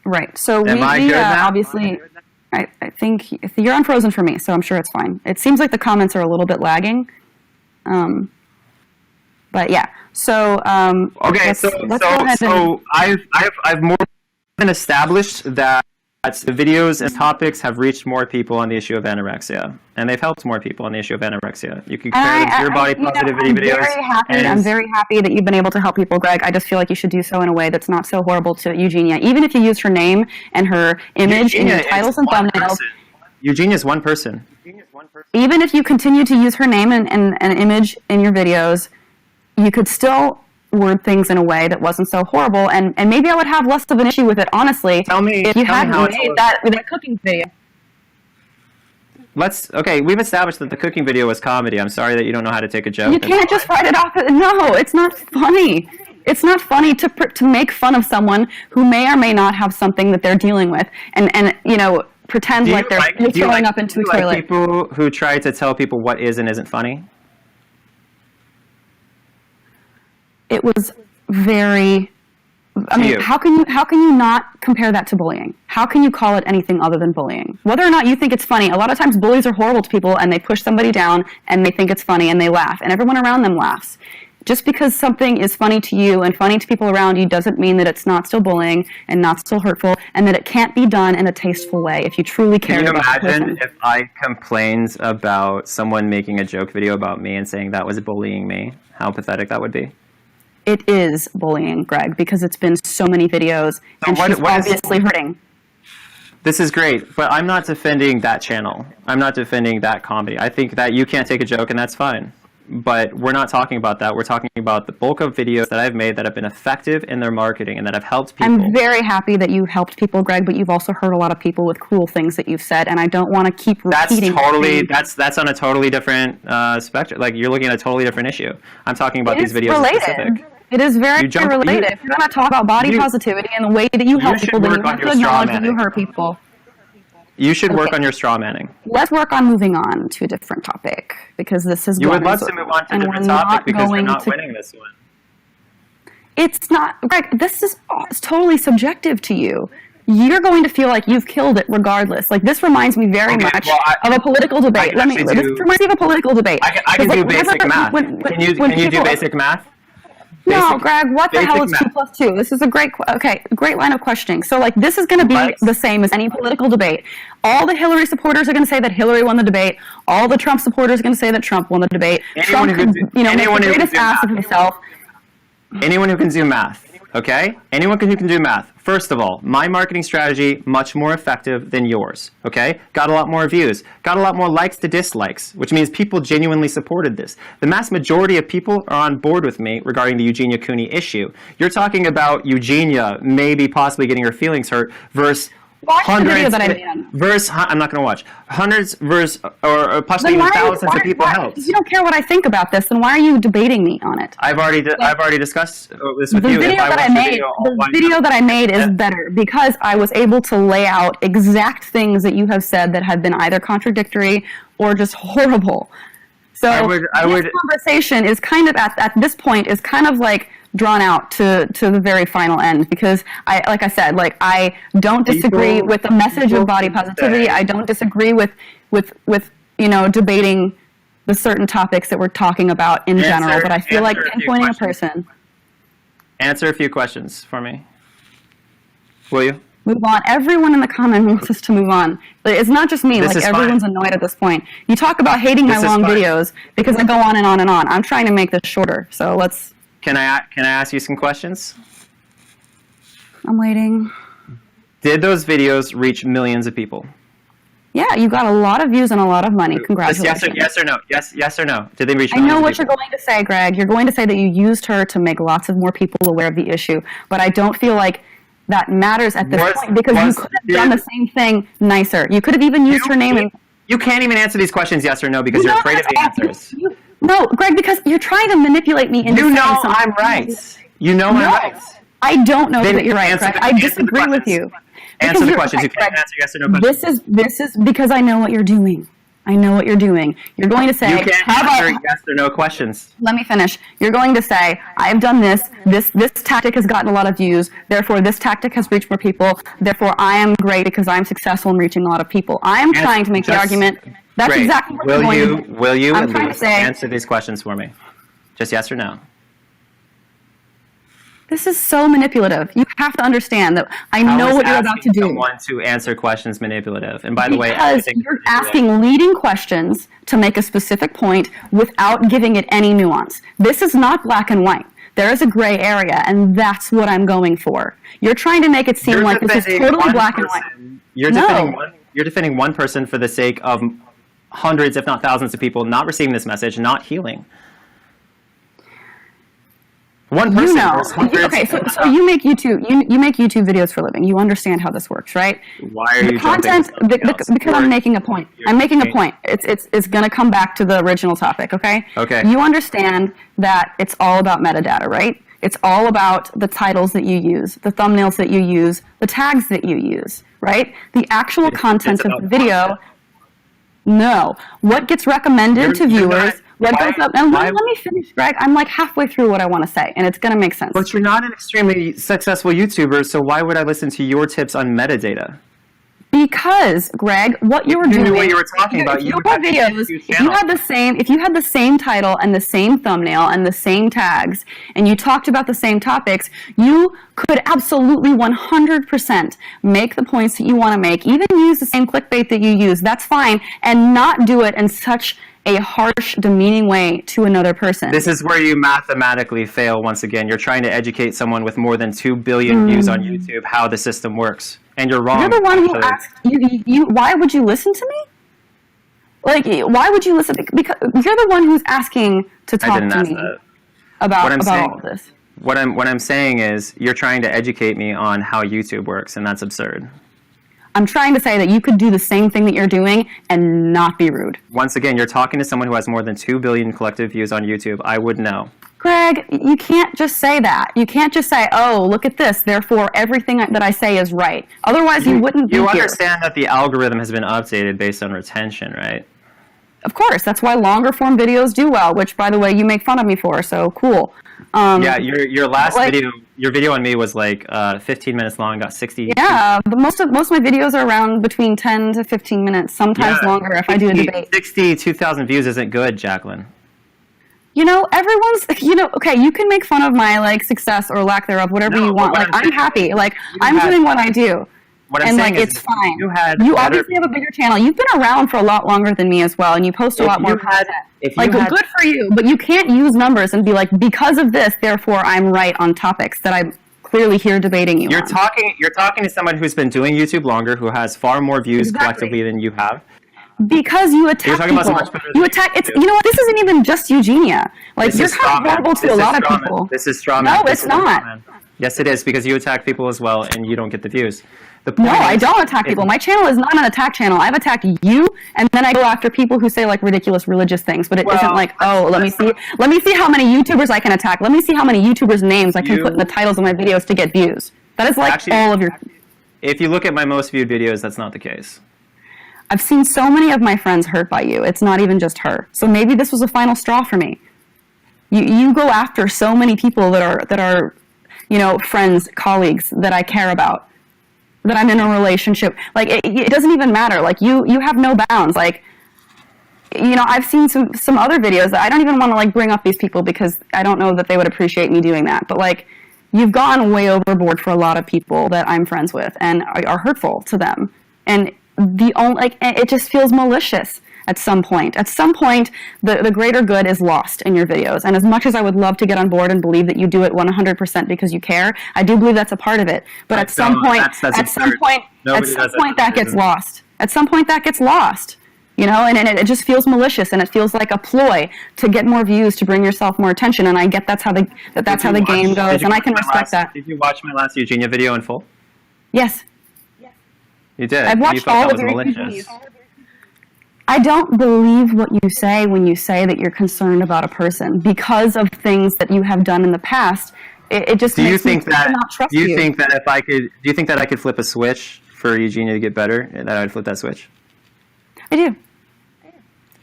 Right. So Am I good now? obviously, I think you're unfrozen for me, so I'm sure it's fine. It seems like the comments are a little bit lagging. But yeah. So okay. let's So go ahead I've more than established that the videos and topics have reached more people on the issue of anorexia, and they've helped more people on the issue of anorexia. You can compare them to your body positivity videos. I'm very happy that you've been able to help people, Greg. I just feel like you should do so in a way that's not so horrible to Eugenia. Even if you use her name and her image in your titles and thumbnails. Eugenia is one person. Even if you continue to use her name and an image in your videos, you could still word things in a way that wasn't so horrible, and maybe I would have less of an issue with it, honestly, if you hadn't made that cooking video. Okay, we've established that the cooking video was comedy. I'm sorry that you don't know how to take a joke. You can't just write it off. No, it's not funny. It's not funny to make fun of someone who may or may not have something that they're dealing with, and pretend like they're throwing up into a toilet. Like people who try to tell people what is and isn't funny? It was very. I mean, how can you not compare that to bullying? How can you call it anything other than bullying? Whether or not you think it's funny, a lot of times bullies are horrible to people, and they push somebody down, and they think it's funny, and they laugh, and everyone around them laughs. Just because something is funny to you and funny to people around you doesn't mean that it's not still bullying and not still hurtful, and that it can't be done in a tasteful way if you truly care about the person. Can you imagine if I complained about someone making a joke video about me and saying that was bullying me? How pathetic that would be. It is bullying, Greg, because it's been so many videos, and she's obviously hurting. This is great, but I'm not defending that channel. I'm not defending that comedy. I think that you can't take a joke, and that's fine. But we're not talking about that. We're talking about the bulk of videos that I've made that have been effective in their marketing and that have helped people. I'm very happy that you've helped people, Greg, but you've also hurt a lot of people with cruel things that you've said, and I don't want to keep repeating. That's on a totally different spectrum. Like, you're looking at a totally different issue. I'm talking about these videos in specific. It is very related. If you're going to talk about body positivity and the way that you help people, then you have to acknowledge that you hurt people. You should work on your straw manning. Let's work on moving on to a different topic, because this is. You would love to move on to a different topic because we're not winning this one. It's not, Greg. This is totally subjective to you. You're going to feel like you've killed it regardless. Like, this reminds me very much of a political debate. This reminds me of a political debate. I can do basic math. Can you do basic math? No, Greg, what the hell is 2 + 2? This is a great line of questioning. So, like, this is going to be the same as any political debate. All the Hillary supporters are going to say that Hillary won the debate. All the Trump supporters are going to say that Trump won the debate. Trump could, make the greatest ass of himself. Anyone who can do math, okay? Anyone who can do math. First of all, my marketing strategy, much more effective than yours, okay? Got a lot more views. Got a lot more likes to dislikes, which means people genuinely supported this. The mass majority of people are on board with me regarding the Eugenia Cooney issue. You're talking about Eugenia maybe possibly getting her feelings hurt versus hundreds I'm not going to watch. Hundreds versus or possibly even thousands of people helped. If you don't care what I think about this, then why are you debating me on it? I've already discussed this with you. The video that I made is better because I was able to lay out exact things that you have said that have been either contradictory or just horrible. So this conversation is kind of at this point is kind of like drawn out to the very final end, because I don't disagree with the message of body positivity. I don't disagree with debating the certain topics that we're talking about in general, but I feel like pinpointing a person. Answer a few questions for me. Will you? Move on. Everyone in the comment wants us to move on. It's not just me. Everyone's annoyed at this point. You talk about hating my long videos because I go on and on and on. I'm trying to make this shorter, so let's. Can I ask you some questions? I'm waiting. Did those videos reach millions of people? Yeah, you got a lot of views and a lot of money. Congratulations. Yes or no? Yes or no? Did they reach millions of people? I know what you're going to say, Greg. You're going to say that you used her to make lots of more people aware of the issue, but I don't feel like that matters at this point, because you could have done the same thing nicer. You could have even used her name. You can't even answer these questions yes or no because you're afraid of the answers. No, Greg, because you're trying to manipulate me into saying something. I'm right. You know I'm right. I don't know that you're right, Greg. I disagree with you. Answer the questions. You can't answer yes or no questions. This is because I know what you're doing. I know what you're doing. You're going to say, You can't answer yes or no questions. Let me finish. You're going to say, I've done this tactic has gotten a lot of views, therefore this tactic has reached more people, therefore I am great because I'm successful in reaching a lot of people. I am trying to make the argument. That's great. exactly what you're going to do. Will you I'm trying to say, answer these questions for me? Just yes or no? This is so manipulative. You have to understand that I know what you're about to do. Someone to answer questions manipulative. And by the way, because you're asking leading questions to make a specific point without giving it any nuance. This is not black and white. There is a gray area, and that's what I'm going for. You're trying to make it seem like this is totally black and white. You're defending one person for the sake of hundreds, if not thousands, of people not receiving this message, not healing. One person. Okay, so you make YouTube. You make YouTube videos for a living. You understand how this works, right? Why are you content? Because I'm making a point. I'm making a point. It's going to come back to the original topic. Okay. Okay. You understand that it's all about metadata, right? It's all about the titles that you use, the thumbnails that you use, the tags that you use, right? The actual content of the video. No. What gets recommended to viewers? What goes up? And let me finish, Greg. I'm like halfway through what I want to say, and it's going to make sense. But you're not an extremely successful YouTuber, so why would I listen to your tips on metadata? Because, Greg, what you were doing. You knew what you were talking about. You had videos. If you had the same title and the same thumbnail and the same tags, and you talked about the same topics, you could absolutely 100% make the points that you want to make, even use the same clickbait that you use. That's fine, and not do it in such a harsh, demeaning way to another person. This is where you mathematically fail once again. You're trying to educate someone with more than 2 billion views on YouTube how the system works. And you're wrong. You're the one who asked, why would you listen to me? Like, why would you listen? Because you're the one who's asking to talk to me about all of this. What I'm saying is you're trying to educate me on how YouTube works, and that's absurd. I'm trying to say that you could do the same thing that you're doing and not be rude. Once again, you're talking to someone who has more than 2 billion collective views on YouTube. I would know. Greg, you can't just say that. You can't just say, oh, look at this, therefore everything that I say is right. Otherwise, you wouldn't be here. You understand that the algorithm has been updated based on retention, right? Of course. That's why longer form videos do well, which, by the way, you make fun of me for, so cool. Yeah, your last video, your video on me was like 15 minutes long, got 60. Yeah, but most of my videos are around between 10 to 15 minutes, sometimes longer if I do a debate. 62,000 views isn't good, Jaclyn. You know, everyone's, okay, you can make fun of my, like, success or lack thereof, whatever you want. Like, I'm happy. Like, I'm doing what I do. What I'm saying it's fine. You obviously have a bigger channel. You've been around for a lot longer than me as well, and you post a lot more content. Good for you, but you can't use numbers and be like, because of this, therefore I'm right on topics that I'm clearly here debating you on. You're talking to someone who's been doing YouTube longer, who has far more views collectively than you have. Because you attack people. You attack. It's, you know what? This isn't even just Eugenia. Like, you're kind of horrible to a lot of people. This is straw man. No, it's not. Yes, it is, because you attack people as well, and you don't get the views. No, I don't attack people. My channel is not an attack channel. I've attacked you, and then I go after people who say, like, ridiculous religious things. But it isn't like, oh, let me see how many YouTubers I can attack. Let me see how many YouTubers' names I can put in the titles of my videos to get views. That is like all of your... If you look at my most viewed videos, that's not the case. I've seen so many of my friends hurt by you. It's not even just her. So maybe this was a final straw for me. You go after so many people that are, friends, colleagues that I care about, that I'm in a relationship. Like, it doesn't even matter. Like, you have no bounds. Like, I've seen some other videos that I don't even want to, like, bring up these people because I don't know that they would appreciate me doing that. But, like, you've gone way overboard for a lot of people that I'm friends with and are hurtful to them. And it just feels malicious at some point. At some point, the greater good is lost in your videos. And as much as I would love to get on board and believe that you do it 100% because you care, I do believe that's a part of it. But at some point, that gets lost. At some point, that gets lost. And it just feels malicious, and it feels like a ploy to get more views, to bring yourself more attention. And I get that's how the game goes, and I can respect that. Did you watch my last Eugenia video in full? Yes. You did. I've watched all of your videos. I don't believe what you say when you say that you're concerned about a person because of things that you have done in the past. It just makes me not trust you. Do you think that I could flip a switch for Eugenia to get better, and that I'd flip that switch? I do.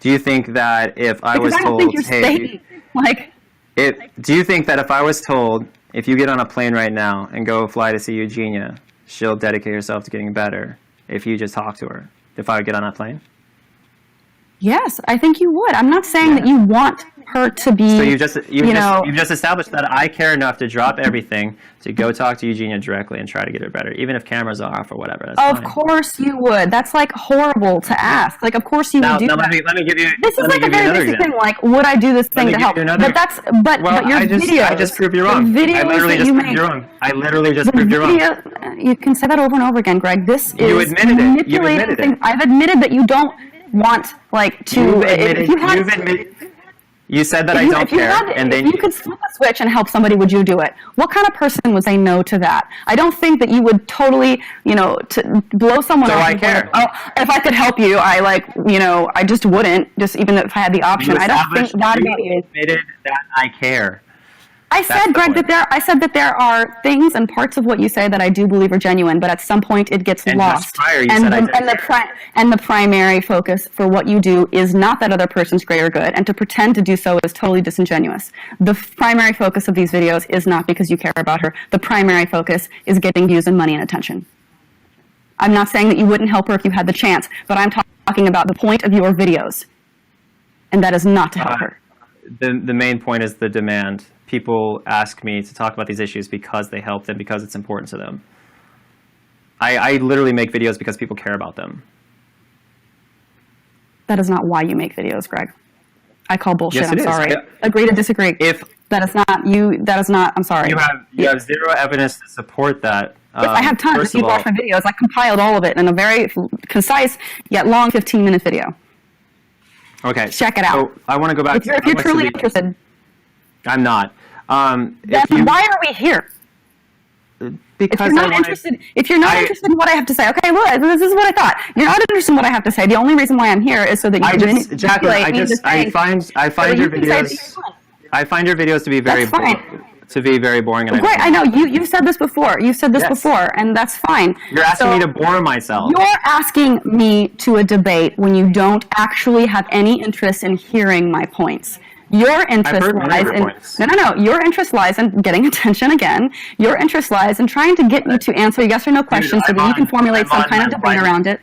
Do you think that if I was Because I don't told, think you're hey, saying, like, do you think that if I was told, if you get on a plane right now and go fly to see Eugenia, she'll dedicate herself to getting better if you just talk to her? If I would get on that plane? yes, I think you would. I'm not saying that you want her to be. So you've just established that I care enough to drop everything to go talk to Eugenia directly and try to get her better, even if cameras are off or whatever. That's of fine. course you would. That's like horrible to ask. Like, of course you would do that. Let me give you. This is like a very basic thing. Like, would I do this thing to help? But your videos. I just proved you wrong. I literally just proved you wrong. I literally just proved you wrong. You can say that over and over again, Greg. This you is admitted it. You manipulating admitted things. it. I've admitted that you don't want to. You've admitted. You said that I don't care, and then if you could flip a switch and help somebody, would you do it? What kind of person would say no to that? I don't think that you would totally, to blow someone off. So I care. If I could help you, I just wouldn't. Just even if I had the option, I don't think that about you. Admitted that I care. I said, Greg, that there are things and parts of what you say that I do believe are genuine, but at some point it gets lost. And the primary focus for what you do is not that other person's great or good, and to pretend to do so is totally disingenuous. The primary focus of these videos is not because you care about her. The primary focus is getting views and money and attention. I'm not saying that you wouldn't help her if you had the chance, but I'm talking about the point of your videos, and that is not to help her. The main point is the demand. People ask me to talk about these issues because they help them, because it's important to them. I literally make videos because people care about them. That is not why you make videos, Greg. I call bullshit. Yes, I'm sorry. Agree to disagree. That is not. I'm sorry. You have zero evidence to support that. Yes, I have tons. If you watch my videos, I compiled all of it in a very concise yet long 15-minute video. Okay. Check it out. So I want to go back. If you're truly interested. I'm not. Then why are we here? Because if you're not interested in what I have to say, okay, well, this is what I thought. You're not interested in what I have to say. The only reason why I'm here is so that you can Jaclyn, I find your videos. I find your videos to be very boring. And great, I know you've said this before. You've said this before, and that's fine. You're asking me to bore myself. You're asking me to a debate when you don't actually have any interest in hearing my points. Your interest lies in getting attention again. Your interest lies in trying to get me to answer yes or no questions so that you can formulate some kind of debate around it.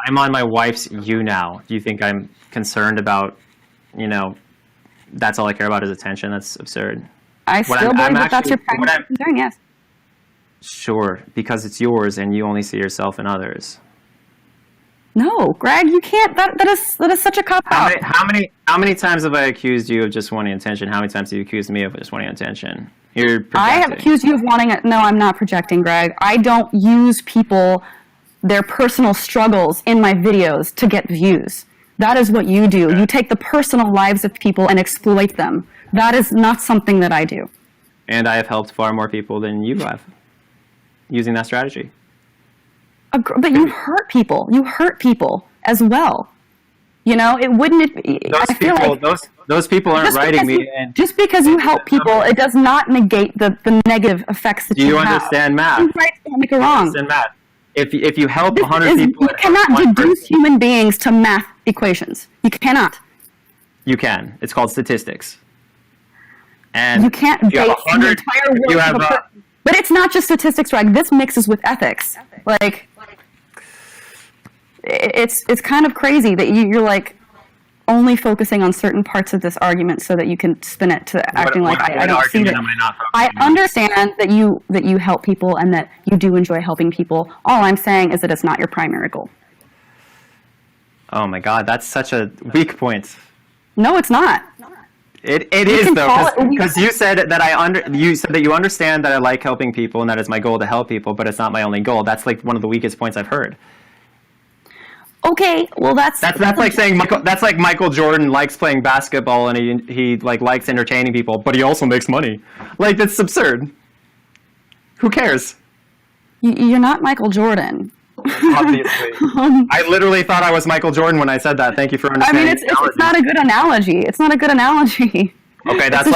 I'm on my wife's YouNow. Do you think I'm concerned about, that's all I care about is attention? That's absurd. I still believe that that's your primary concern, yes. Sure, because it's yours and you only see yourself in others. No, Greg, you can't. That is such a cop-out. How many times have I accused you of just wanting attention? How many times have you accused me of just wanting attention? You're projecting. I have accused you of wanting it. No, I'm not projecting, Greg. I don't use their personal struggles in my videos to get views. That is what you do. You take the personal lives of people and exploit them. That is not something that I do. And I have helped far more people than you have using that strategy. But you hurt people. You hurt people as well. It wouldn't. Those people aren't writing me. Just because you help people, it does not negate the negative effects that you have. Do you understand math? You're right, don't make it wrong. Understand math. If you help 100 people, you cannot deduce human beings to math equations. You cannot. You can. It's called statistics. And you can't base the entire world. But it's not just statistics, right? This mixes with ethics. It's kind of crazy that you're only focusing on certain parts of this argument so that you can spin it to acting like I don't see that. I understand that you help people and that you do enjoy helping people. All I'm saying is that it's not your primary goal. Oh my God, that's such a weak point. No, it's not. It is though, because you said that you understand that I like helping people and that it's my goal to help people, but it's not my only goal. That's one of the weakest points I've heard. Okay, well that's like saying Michael Jordan likes playing basketball and he likes entertaining people, but he also makes money. That's absurd. Who cares? You're not Michael Jordan. Obviously. I literally thought I was Michael Jordan when I said that. Thank you for understanding. I mean, it's not a good analogy. It's not a good analogy. Okay, that's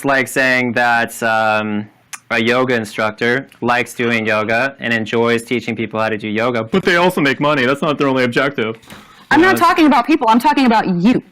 like saying that a yoga instructor likes doing yoga and enjoys teaching people how to do yoga, but they also make money. That's not their only objective. I'm not talking about people. I'm talking about you.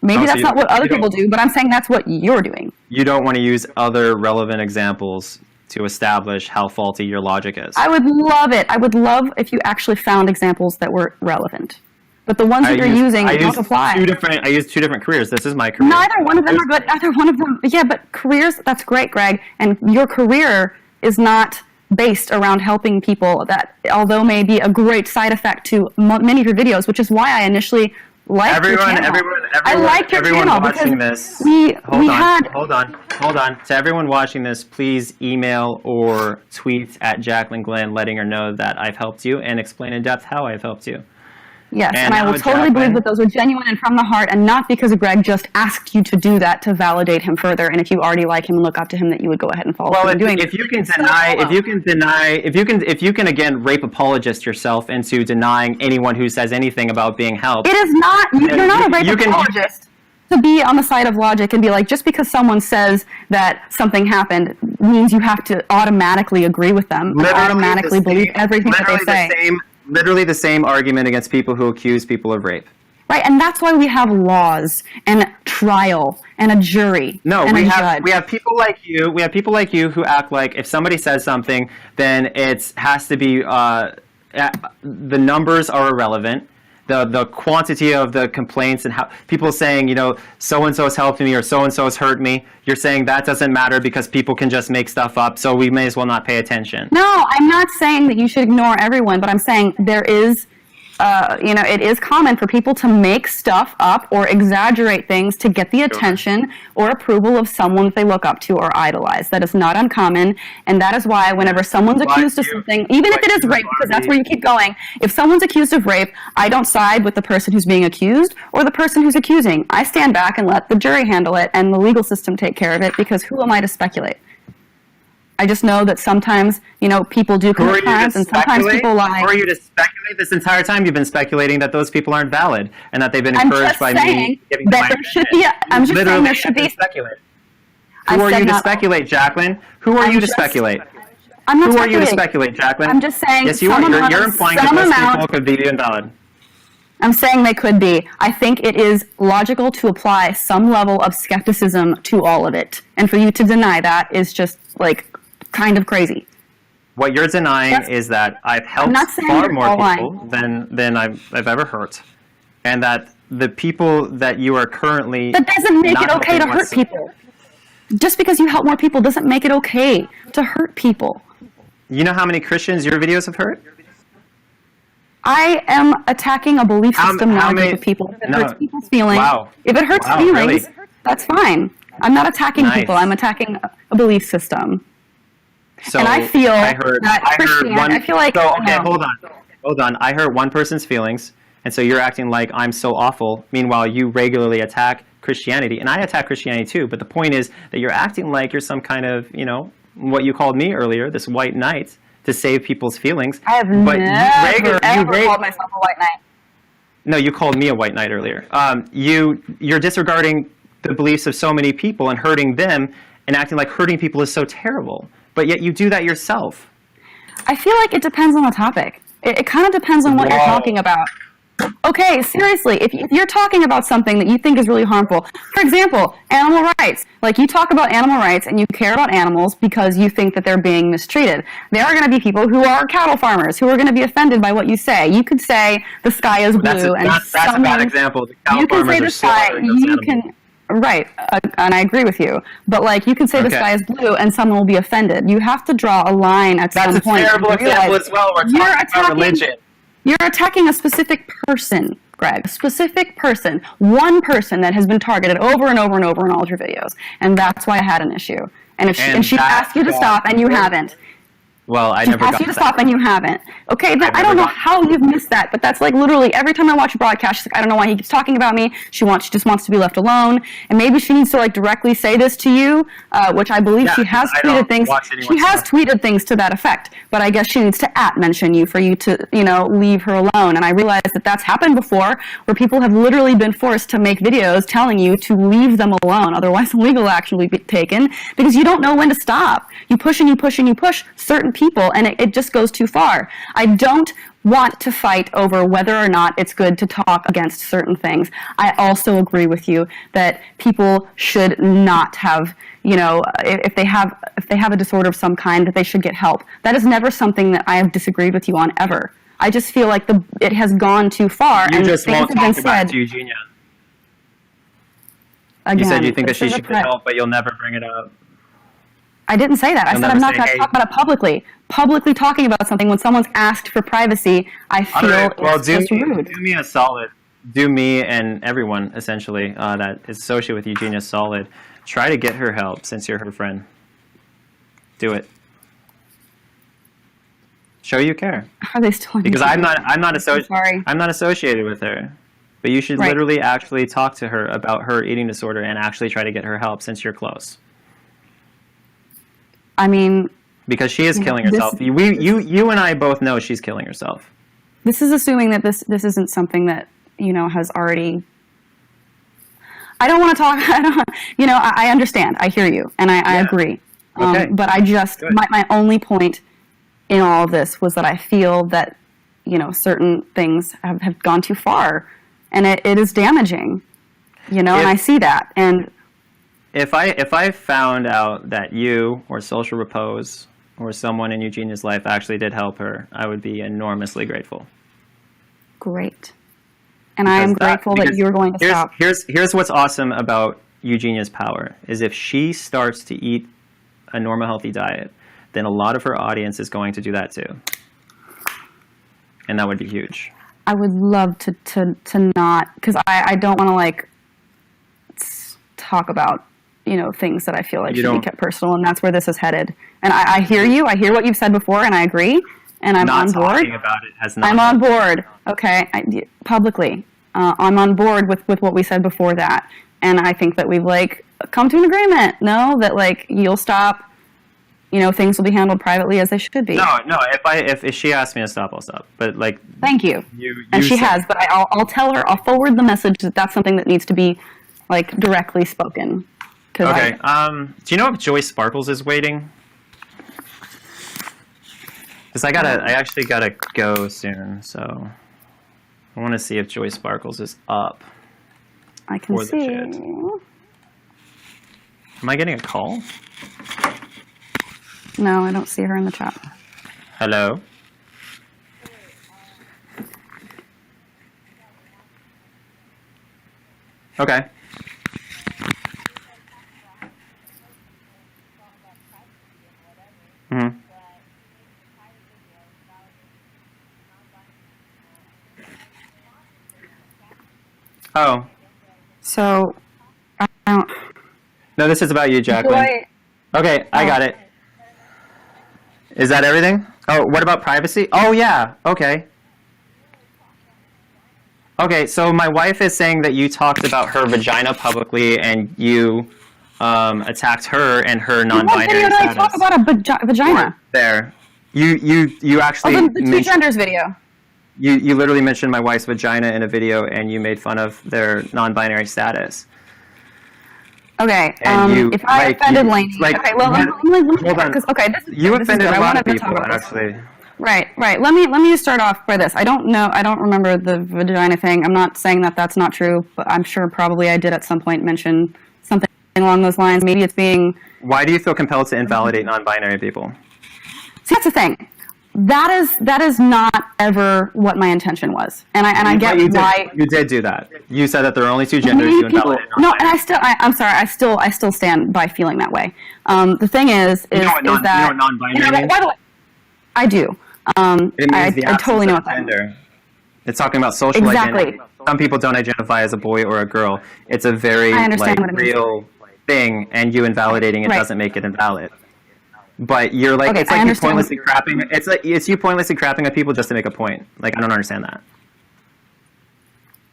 Maybe that's not what other people do, but I'm saying that's what you're doing. You don't want to use other relevant examples to establish how faulty your logic is. I would love it. I would love if you actually found examples that were relevant. But the ones that you're using don't apply. I use 2 different careers. This is my career. Neither one of them are good. Neither one of them. Yeah, but careers, that's great, Greg. And your career is not based around helping people, that although may be a great side effect to many of your videos, which is why I initially liked your channel. I like your channel watching because this. Hold on. To everyone watching this, please email or tweet at Jaclyn Glenn letting her know that I've helped you and explain in depth how I've helped you. Yes, and I will totally believe that those are genuine and from the heart, and not because Greg just asked you to do that to validate him further. And if you already like him and look up to him, that you would go ahead and follow him doing. If you can again rape apologist yourself into denying anyone who says anything about being helped. It is not. You're not a rape apologist. To be on the side of logic and be like, just because someone says that something happened means you have to automatically agree with them and automatically believe everything that they say. Literally the same argument against people who accuse people of rape. Right, and that's why we have laws and trial and a jury. No, and we have people like you. We have people like you who act like if somebody says something, then it has to be the numbers are irrelevant. The quantity of the complaints and how people saying, you know, so-and-so has helped me or so-and-so has hurt me, you're saying that doesn't matter because people can just make stuff up, so we may as well not pay attention. No, I'm not saying that you should ignore everyone, but I'm saying there is, it is common for people to make stuff up or exaggerate things to get the attention or approval of someone that they look up to or idolize. That is not uncommon, and that is why whenever someone's accused of something, even if it is rape, because that's where you keep going, if someone's accused of rape, I don't side with the person who's being accused or the person who's accusing. I stand back and let the jury handle it and the legal system take care of it, because who am I to speculate? I just know that sometimes, people do commit crimes and sometimes people lie. Who are you to speculate? This entire time you've been speculating that those people aren't valid and that they've been encouraged by me giving them my opinion. I'm just saying there should be. Who are you to speculate, Jaclyn? Who are you to speculate? I'm not Who are you to speculate, Jaclyn? I'm just saying. Yes, you are. You're implying that those people could be invalid. I'm saying they could be. I think it is logical to apply some level of skepticism to all of it. And for you to deny that is just, kind of crazy. What you're denying is that I've helped far more people than I've ever hurt. And that the people that you are currently... That doesn't make it okay to hurt people. Just because you help more people doesn't make it okay to hurt people. You know how many Christians your videos have hurt? I am attacking a belief system, not a group of people. If it hurts people's feelings, if it hurts feelings, that's fine. I'm not attacking people. I'm attacking a belief system. So and I feel hold on. I hurt one person's feelings, and so you're acting like I'm so awful. Meanwhile, you regularly attack Christianity, and I attack Christianity too. But the point is that you're acting like you're some kind of, what you called me earlier, this white knight, to save people's feelings. I have never called myself a white knight. No, you called me a white knight earlier. You're disregarding the beliefs of so many people and hurting them, and acting like hurting people is so terrible. But yet you do that yourself. I feel like it depends on the topic. It kind of depends on what you're talking about. Okay, seriously, if you're talking about something that you think is really harmful, for example, animal rights. You talk about animal rights and you care about animals because you think that they're being mistreated. There are going to be people who are cattle farmers who are going to be offended by what you say. You could say the sky is blue. That's a bad example. The cattle farmers are slaughtering those animals. Right, and I agree with you. But you can say the sky is blue, and someone will be offended. You have to draw a line at some point. That's a terrible example as well. We're talking about religion. You're attacking a specific person, Greg. A specific person. One person that has been targeted over and over and over in all of your videos. And that's why I had an issue. And she asked you to stop, and you haven't. Well, I never got asked you to stop and you haven't. Okay, I don't know how you've missed that, but that's literally every time I watch a broadcast, she's like, I don't know why he keeps talking about me. She just wants to be left alone. And maybe she needs to directly say this to you, which I believe she has tweeted things. She has tweeted things to that effect, but I guess she needs to mention you for you to, leave her alone. And I realize that that's happened before, where people have literally been forced to make videos telling you to leave them alone. Otherwise, legal action will be taken because you don't know when to stop. You push and you push and you push. Certain people, and it just goes too far. I don't want to fight over whether or not it's good to talk against certain things. I also agree with you that people should not have, if they have a disorder of some kind, that they should get help. That is never something that I have disagreed with you on ever. I just feel like it has gone too far. You and just things won't have been talk about it said. to Eugenia. Again, You said you think that she this is should get help, but you'll never bring it up. I didn't say that. I You'll said never I'm not say, going to hey. talk about it publicly. Publicly talking about something when someone's asked for privacy, I feel it's just rude. Do me a solid. Do me and everyone, essentially, that is associated with Eugenia a solid. Try to get her help since you're her friend. Do it. Show you care. Are they still on Because YouTube? I'm not Sorry. I'm not associated with her. But you should literally actually talk to her about her eating disorder and actually try to get her help since you're close. I mean, because she is killing herself. You and I both know she's killing herself. This is assuming that this isn't something that has already. I don't want to talk. I understand. I hear you, and I agree. Okay. But I just my only point in all of this was that I feel that certain things have gone too far, and it is damaging. And I see that. And if I found out that you or Social Repose or someone in Eugenia's life actually did help her, I would be enormously grateful. Great. And I am grateful that you're going to stop. Here's what's awesome about Eugenia's power is if she starts to eat a normal, healthy diet, then a lot of her audience is going to do that too. And that would be huge. I would love to not, because I don't want to talk about things that I feel like should be kept personal, and that's where this is headed. And I hear you. I hear what you've said before, and I agree. And I'm on board. Not talking about it has not. I'm on board. Okay, publicly, I'm on board with what we said before that, and I think that we've come to an agreement. No, that you'll stop. Things will be handled privately as they should be. No. If she asks me to stop, I'll stop. But thank you. And she has, but I'll tell her. I'll forward the message that that's something that needs to be directly spoken. Okay. Do you know if Joy Sparkles is waiting? Because I actually gotta go soon, so I want to see if Joy Sparkles is up. I can see. Am I getting a call? No, I don't see her in the chat. Hello? Okay. Mm-hmm. Oh. So, I don't... No, this is about you, Jaclyn. Okay, I got it. Is that everything? Oh, what about privacy? Oh, yeah. Okay. Okay, so my wife is saying that you talked about her vagina publicly and you attacked her and her non-binary status. What video did I talk about a vagina? There. You actually the two genders video. You literally mentioned my wife's vagina in a video and you made fun of their non-binary status. Okay, if I offended Lainey... okay, well, let me hold on. Okay, you offended a lot of people, actually. Right. Let me just start off by this. I don't remember the vagina thing. I'm not saying that that's not true, but I'm sure probably I did at some point mention something along those lines. Maybe it's being... Why do you feel compelled to invalidate non-binary people? See, that's the thing. That is not ever what my intention was, and I get why you did do that. You said that there are only two genders. You invalidated non-binary. No, and I'm sorry. I still stand by feeling that way. The thing is that you know what non-binary means? By the way, I do. It means the I totally know what that gender. means. It's talking about social identity. Some people don't identify as a boy or a girl. It's a very real thing, and you invalidating it doesn't make it invalid. But you're it's like you pointlessly crapping. It's you pointlessly crapping at people just to make a point. I don't understand that.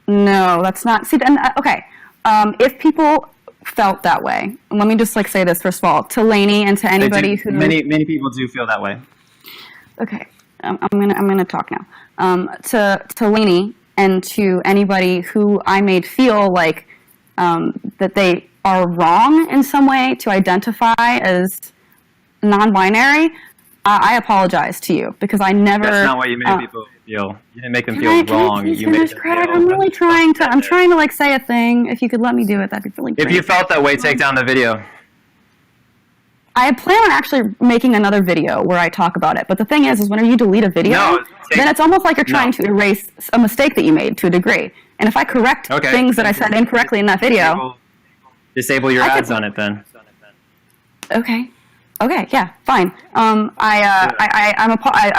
No, that's not. See, and okay, if people felt that way, let me just say this first of all to Lainey and to anybody who many people do feel that way. Okay, I'm gonna talk now. To Lainey and to anybody who I made feel that they are wrong in some way to identify as non-binary, I apologize to you because I never. That's not what you made people feel. You didn't make them feel wrong. You made them Craig, feel. I'm really trying to. I'm trying to like say a thing. If you could let me do it, that'd be really great. If you felt that way, take down the video. I plan on actually making another video where I talk about it. But the thing is whenever you delete a video, then it's almost like you're trying to erase a mistake that you made to a degree. And if I correct things that I said incorrectly in that video, disable your ads on it then. Okay. Okay, yeah, fine. I'm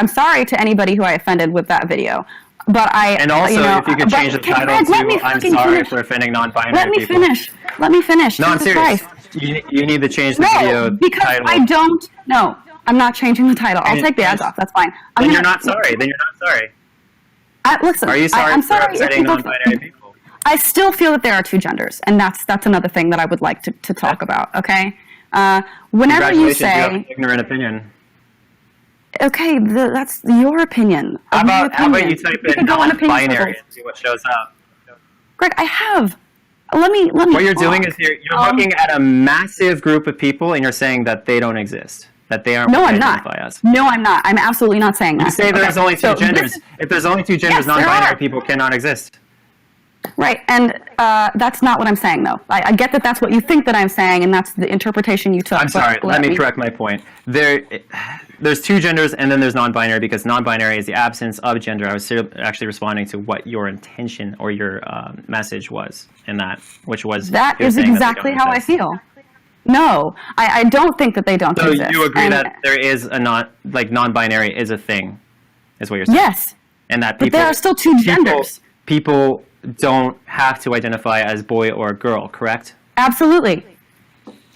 sorry to anybody who I offended with that video, but and also if you could change the title to "I'm sorry for offending non-binary people." Let me finish. No, I'm serious. You need to change the video because title. I don't. No, I'm not changing the title. I'll take the ads off. That's fine. Then you're not sorry. Listen, are you sorry I'm for sorry upsetting non-binary people? I still feel that there are two genders, and that's another thing that I would like to talk about. Okay. Whenever you say, you have an ignorant opinion. Okay, that's your opinion. How about you type in non-binary and see what shows up? Greg, I have. Let me. What you're doing is you're looking at a massive group of people and you're saying that they don't exist, that they aren't. No, I'm not. No, I'm not. I'm absolutely not saying that. You say there's only two genders. If there's only two genders, non-binary people cannot exist. Right, and that's not what I'm saying, though. I get that that's what you think that I'm saying, and that's the interpretation you took. I'm sorry, let me correct my point. There's two genders, and then there's non-binary, because non-binary is the absence of gender. I was actually responding to what your intention or your message was in that, which was... That is exactly how I feel. No, I don't think that they don't exist. So you agree that there is a non-binary is a thing, is what you're saying? Yes, and that but there are still two genders. People don't have to identify as boy or girl, correct? Absolutely.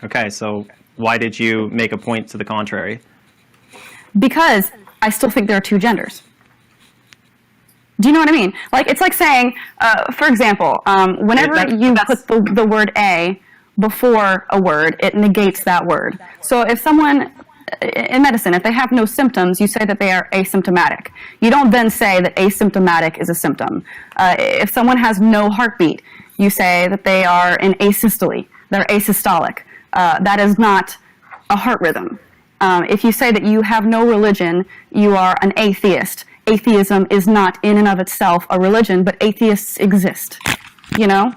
Okay, so why did you make a point to the contrary? Because I still think there are two genders. Do you know what I mean? Like, it's like saying, for example, whenever you put the word a before a word, it negates that word. So if someone, in medicine, if they have no symptoms, you say that they are asymptomatic. You don't then say that asymptomatic is a symptom. If someone has no heartbeat, you say that they are in asystole. They're asystolic. That is not a heart rhythm. If you say that you have no religion, you are an atheist. Atheism is not in and of itself a religion, but atheists exist. You know?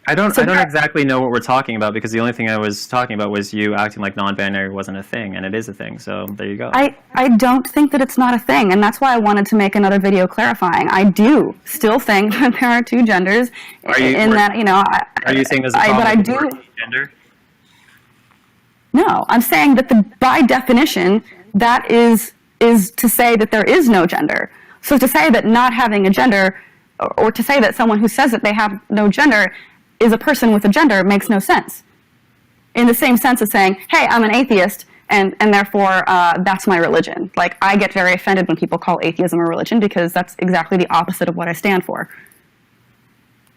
I don't exactly know what we're talking about, because the only thing I was talking about was you acting like non-binary wasn't a thing, and it is a thing, so there you go. I don't think that it's not a thing, and that's why I wanted to make another video clarifying. I do still think that there are two genders Are you saying there's a problem with gender? No, I'm saying that by definition, that is to say that there is no gender. So to say that not having a gender, or to say that someone who says that they have no gender is a person with a gender makes no sense. In the same sense as saying, hey, I'm an atheist, and therefore that's my religion. Like, I get very offended when people call atheism a religion, because that's exactly the opposite of what I stand for.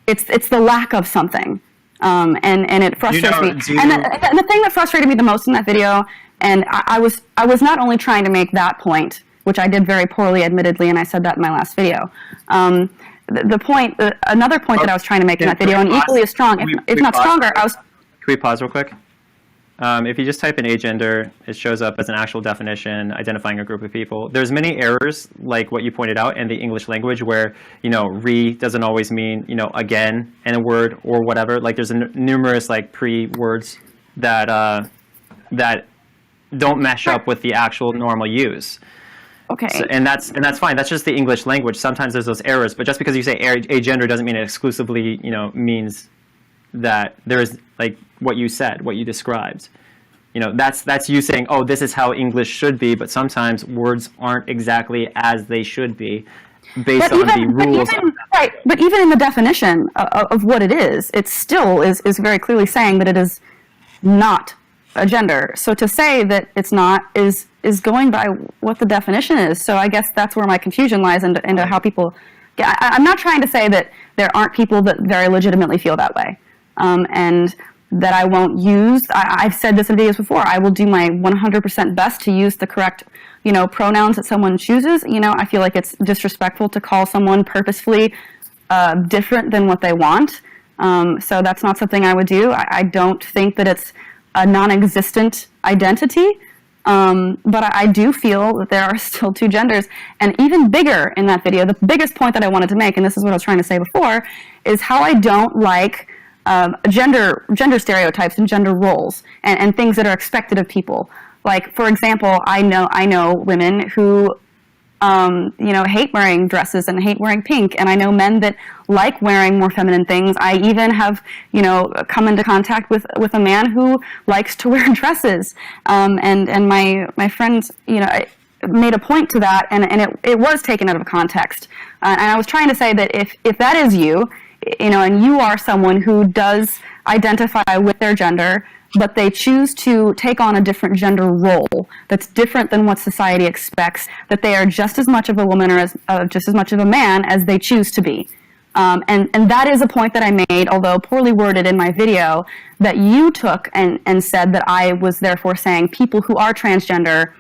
It's the lack of something. And it frustrates me. And the thing that frustrated me the most in that video, and I was not only trying to make that point, which I did very poorly, admittedly, and I said that in my last video. Another point that I was trying to make in that video, and equally as strong, if not stronger, I was... Can we pause real quick? If you just type in agender, it shows up as an actual definition identifying a group of people. There's many errors, like what you pointed out in the English language, where, re doesn't always mean, again in a word or whatever. Like, there's numerous, pre-words that don't mesh up with the actual normal use. Okay. So, and that's fine. That's just the English language. Sometimes there's those errors, but just because you say agender doesn't mean it exclusively, means that there is, what you said, what you described. That's you saying, oh, this is how English should be, but sometimes words aren't exactly as they should be based on the rules. Right, but even in the definition of what it is, it still is very clearly saying that it is not a gender. So to say that it's not is going by what the definition is. So I guess that's where my confusion lies into how people... I'm not trying to say that there aren't people that very legitimately feel that way. And that I won't use... I've said this in videos before. I will do my 100% best to use the correct, pronouns that someone chooses. I feel like it's disrespectful to call someone purposefully different than what they want. So that's not something I would do. I don't think that it's a non-existent identity. But I do feel that there are still two genders. And even bigger in that video, the biggest point that I wanted to make, and this is what I was trying to say before, is how I don't like gender stereotypes and gender roles and things that are expected of people. Like, for example, I know women who hate wearing dresses and hate wearing pink. And I know men that like wearing more feminine things. I even have, come into contact with a man who likes to wear dresses. And my friends, made a point to that, and it was taken out of context. And I was trying to say that if that is you, and you are someone who does identify with their gender, but they choose to take on a different gender role that's different than what society expects, that they are just as much of a woman or just as much of a man as they choose to be. And that is a point that I made, although poorly worded in my video, that you took and said that I was therefore saying people who are transgender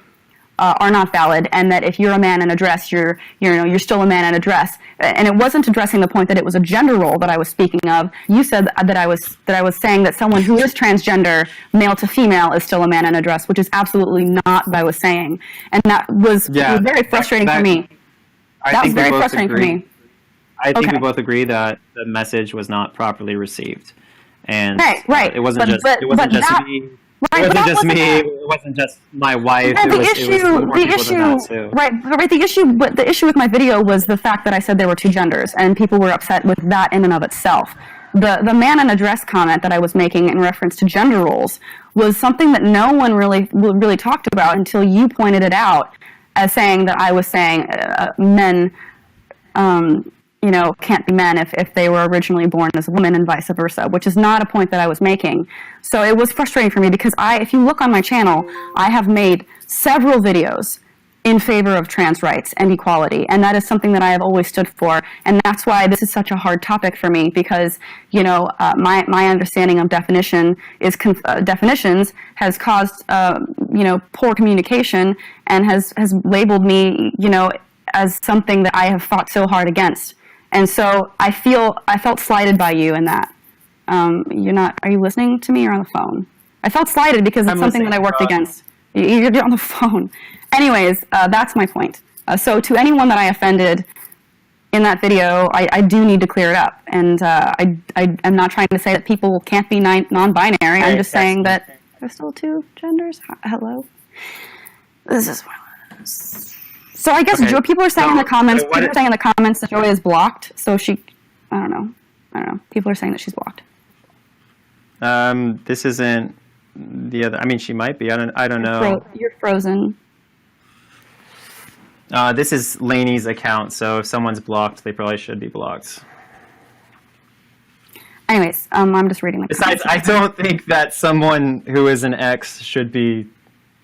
are not valid, and that if you're a man in a dress, you're still a man in a dress. And it wasn't addressing the point that it was a gender role that I was speaking of. You said that I was saying that someone who is transgender, male to female, is still a man in a dress, which is absolutely not what I was saying. And that was, it was very frustrating for me. That was very frustrating for me. I think we both agree that the message was not properly received, and right. It wasn't just me. Right, it wasn't just me. It wasn't just my wife. But the issue with my video was the fact that I said there were two genders, and people were upset with that in and of itself. The man in a dress comment that I was making in reference to gender roles was something that no one really talked about until you pointed it out as saying that I was saying men can't be men if they were originally born as a woman and vice versa, which is not a point that I was making. So it was frustrating for me because if you look on my channel, I have made several videos in favor of trans rights and equality, and that is something that I have always stood for, and that's why this is such a hard topic for me because, my understanding of definitions has caused, poor communication and has labeled me, as something that I have fought so hard against. And so I felt slighted by you in that. Are you listening to me or on the phone? I felt slighted because it's something that I worked against. You're on the phone. Anyways, that's my point. So to anyone that I offended in that video, I do need to clear it up. And I'm not trying to say that people can't be non-binary. I'm just saying that there's still two genders. Hello? This is violence. So I guess people are saying in the comments. People are saying in the comments that Joey is blocked. So I don't know. People are saying that she's blocked. This isn't the other. I mean, she might be. I don't know. You're frozen. This is Lainey's account. So if someone's blocked, they probably should be blocked. Anyways, I'm just reading the comments. Besides, I don't think that someone who is an ex should be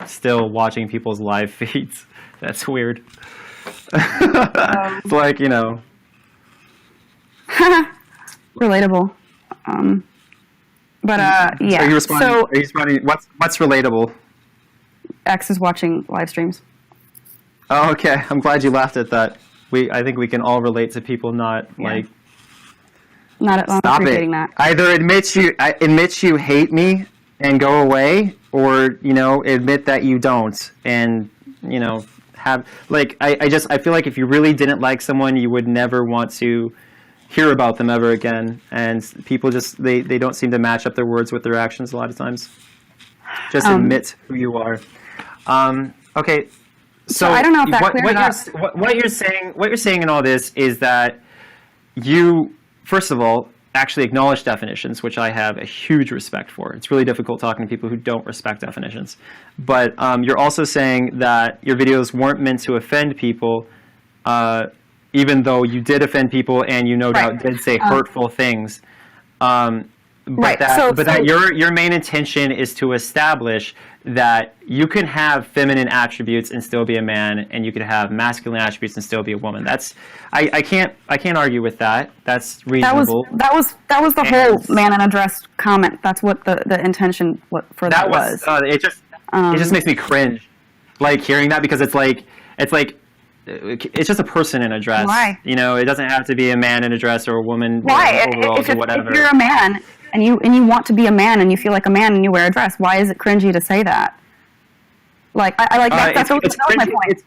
still watching people's live feeds. That's weird. It's like, relatable. Yeah. Are you responding? What's relatable? X is watching live streams. Oh, okay. I'm glad you laughed at that. I think we can all relate to people not stop it. That. Either admit you hate me and go away, or admit that you don't, and I feel like if you really didn't like someone, you would never want to hear about them ever again. And people just they don't seem to match up their words with their actions a lot of times. Just admit who you are. Okay. So I don't know if that cleared up. What you're saying in all this is that you, first of all, actually acknowledge definitions, which I have a huge respect for. It's really difficult talking to people who don't respect definitions. But you're also saying that your videos weren't meant to offend people, even though you did offend people and you no doubt did say hurtful things. That your main intention is to establish that you can have feminine attributes and still be a man, and you can have masculine attributes and still be a woman. I can't argue with that. That's reasonable. That was the whole man in a dress comment. That's what the intention for that was. It just makes me cringe, like hearing that, because it's just a person in a dress. Why? It doesn't have to be a man in a dress or a woman in overalls or whatever. If you're a man and you want to be a man and you feel like a man and you wear a dress, why is it cringy to say that? Like, I like that was my point.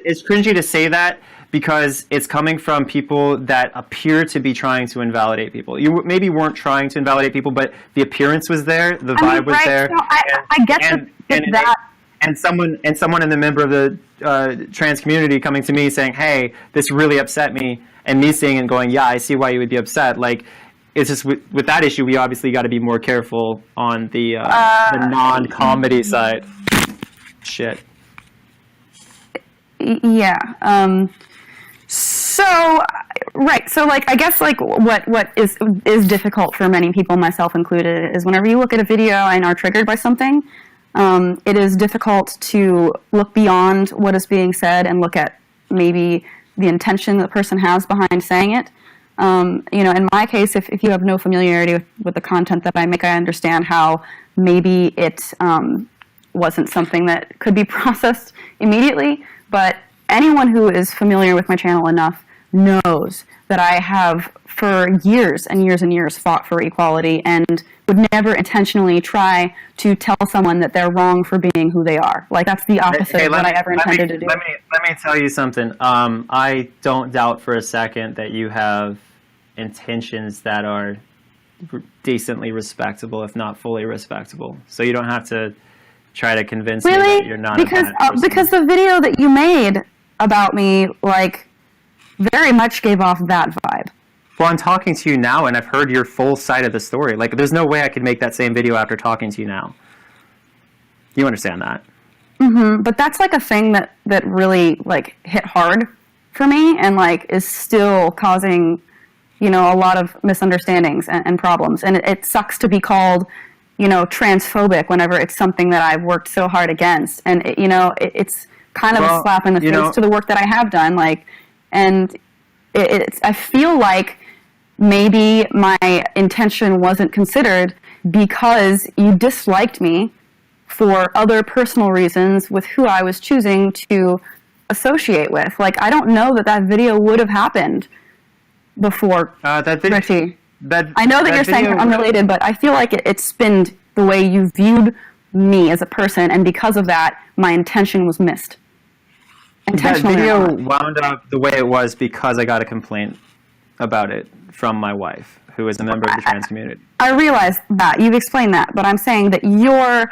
It's cringy to say that because it's coming from people that appear to be trying to invalidate people. You maybe weren't trying to invalidate people, but the appearance was there, the vibe was there. So I get that. And someone in the member of the trans community coming to me saying, "Hey, this really upset me," and me seeing and going, "Yeah, I see why you would be upset." Like, it's just with that issue, we obviously got to be more careful on the non-comedy side. Shit. Yeah. So like, I guess like what is difficult for many people, myself included, is whenever you look at a video and are triggered by something, it is difficult to look beyond what is being said and look at maybe the intention the person has behind saying it. In my case, if you have no familiarity with the content that I make, I understand how maybe it wasn't something that could be processed immediately, but anyone who is familiar with my channel enough knows that I have for years and years and years fought for equality and would never intentionally try to tell someone that they're wrong for being who they are. Like, that's the opposite of what I ever intended to do. Let me tell you something. I don't doubt for a second that you have intentions that are decently respectable, if not fully respectable. So you don't have to try to convince me that you're not because the video that you made about me, like, very much gave off that vibe. Well, I'm talking to you now, and I've heard your full side of the story. Like, there's no way I could make that same video after talking to you now. You understand that? Mm-hmm. But that's like a thing that really like hit hard for me, and like is still causing, a lot of misunderstandings and problems. And it sucks to be called, transphobic whenever it's something that I've worked so hard against. And it's kind of a slap in the face to the work that I have done. Like, and I feel like maybe my intention wasn't considered because you disliked me for other personal reasons with who I was choosing to associate with. Like, I don't know that video would have happened before. That video. Richie. I know that you're saying you're unrelated, but I feel like it spinned the way you viewed me as a person, and because of that, my intention was missed. That video wound up the way it was because I got a complaint about it from my wife, who is a member of the trans community. I realize that. You've explained that, but I'm saying that your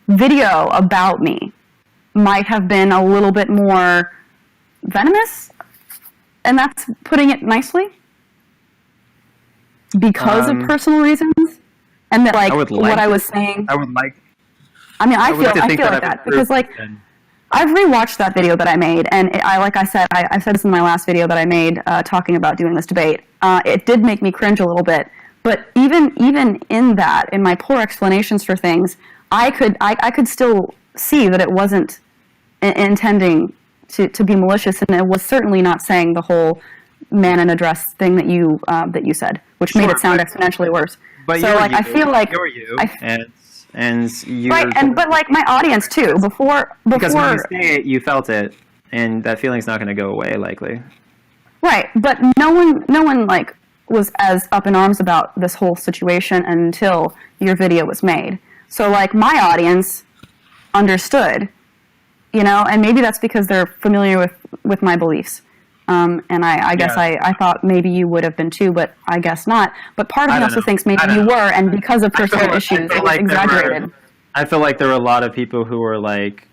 video about me might have been a little bit more venomous, and that's putting it nicely, because of personal reasons, and that what I was saying. I would like. I mean, I feel like that because I've rewatched that video that I made, and I said this in my last video that I made talking about doing this debate. It did make me cringe a little bit, but even in that, in my poor explanations for things, I could still see that it wasn't intending to be malicious, and it was certainly not saying the whole man in a dress thing that you said, which made it sound exponentially worse. But so I feel like you're you, and you right, but like my audience too. Before because when you say it, you felt it, and that feeling's not going to go away likely. Right, but no one like was as up in arms about this whole situation until your video was made. So like my audience understood, and maybe that's because they're familiar with my beliefs. And I guess I thought maybe you would have been too, but I guess not. But part of me also thinks maybe you were, and because of personal issues, it was exaggerated. I feel like there were a lot of people who were like,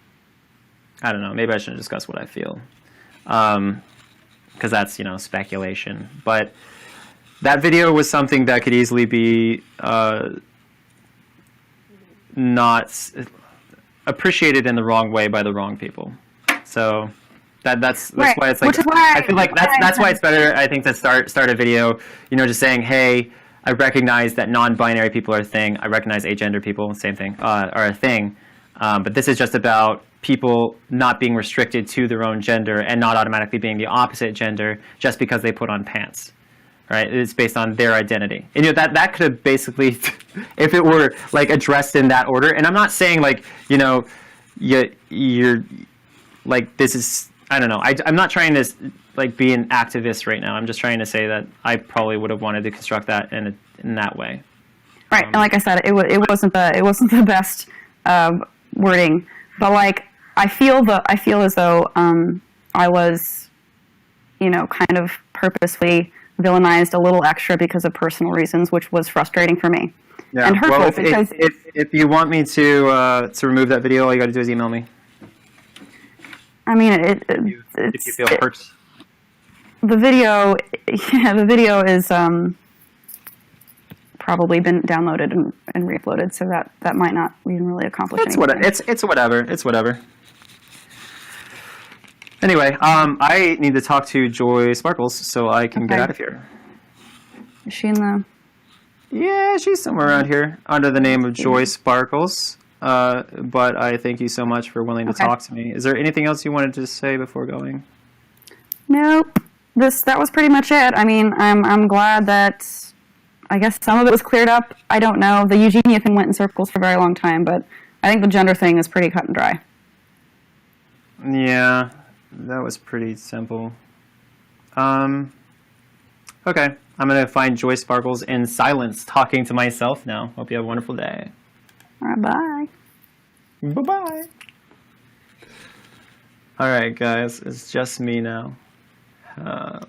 I don't know, maybe I shouldn't discuss what I feel. Because that's, speculation. But that video was something that could easily be not appreciated in the wrong way by the wrong people. So... That's why it's like, I feel like that's why it's better, I think, to start a video, just saying, hey, I recognize that non-binary people are a thing. I recognize agender people, same thing, are a thing. But this is just about people not being restricted to their own gender and not automatically being the opposite gender just because they put on pants. Right? It's based on their identity. And that could have basically, if it were like addressed in that order. And I'm not saying like, you're like, this is, I don't know. I'm not trying to like be an activist right now. I'm just trying to say that I probably would have wanted to construct that in that way. Right, and like I said, it wasn't the best wording, but like I feel as though I was, kind of purposely villainized a little extra because of personal reasons, which was frustrating for me. Yeah. And hurtful Well, because if you want me to remove that video, all you got to do is email me. I mean, if you feel hurt. The video is probably been downloaded and re-uploaded, so that might not even really accomplish anything. It's whatever. It's whatever. Anyway, I need to talk to Joy Sparkles so I can get out of here. Is she in the... Yeah, she's somewhere around here under the name of Joy Sparkles. But I thank you so much for willing to talk to me. Is there anything else you wanted to say before going? Nope. That was pretty much it. I mean, I'm glad that I guess some of it was cleared up. I don't know. The Eugenia thing went in circles for a very long time, but I think the gender thing is pretty cut and dry. Yeah, that was pretty simple. Okay, I'm going to find Joy Sparkles in silence, talking to myself now. Hope you have a wonderful day. All right, bye. Bye-bye. All right, guys, it's just me now. I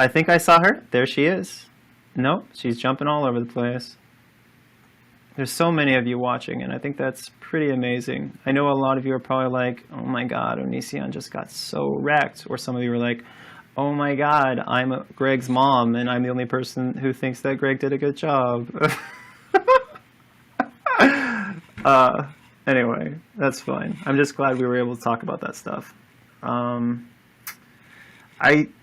think I saw her. There she is. Nope, she's jumping all over the place. There's so many of you watching, and I think that's pretty amazing. I know a lot of you are probably like, oh my god, Onision just got so wrecked. Or some of you are like, oh my god, I'm Greg's mom, and I'm the only person who thinks that Greg did a good job. Anyway, that's fine. I'm just glad we were able to talk about that stuff.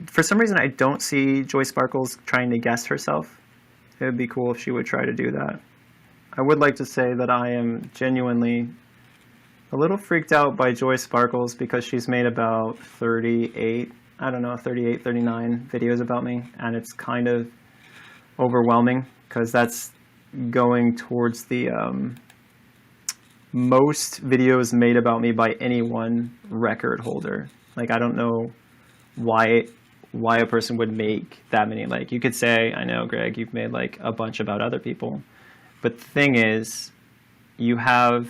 For some reason, I don't see Joy Sparkles trying to guess herself. It would be cool if she would try to do that. I would like to say that I am genuinely a little freaked out by Joy Sparkles because she's made about 38, 39 videos about me, and it's kind of overwhelming because that's going towards the most videos made about me by any one record holder. Like, I don't know why a person would make that many. Like, you could say, I know, Greg, you've made like a bunch about other people. But the thing is, you have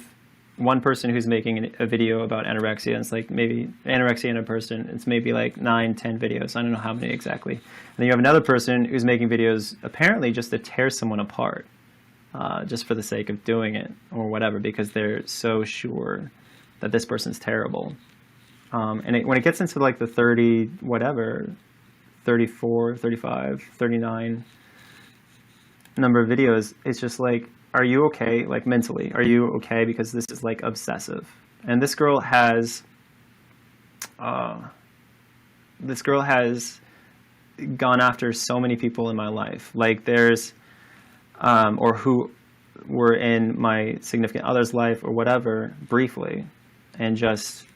one person who's making a video about anorexia, and it's like maybe anorexia in a person, it's maybe like 9, 10 videos. I don't know how many exactly. And then you have another person who's making videos apparently just to tear someone apart, just for the sake of doing it or whatever, because they're so sure that this person's terrible. And when it gets into like the 30, whatever, 34, 35, 39 number of videos, it's just like, are you okay? Like, mentally, are you okay? Because this is like obsessive. And this girl has gone after so many people in my life. Like, there's, or who were in my significant other's life or whatever, briefly, and just,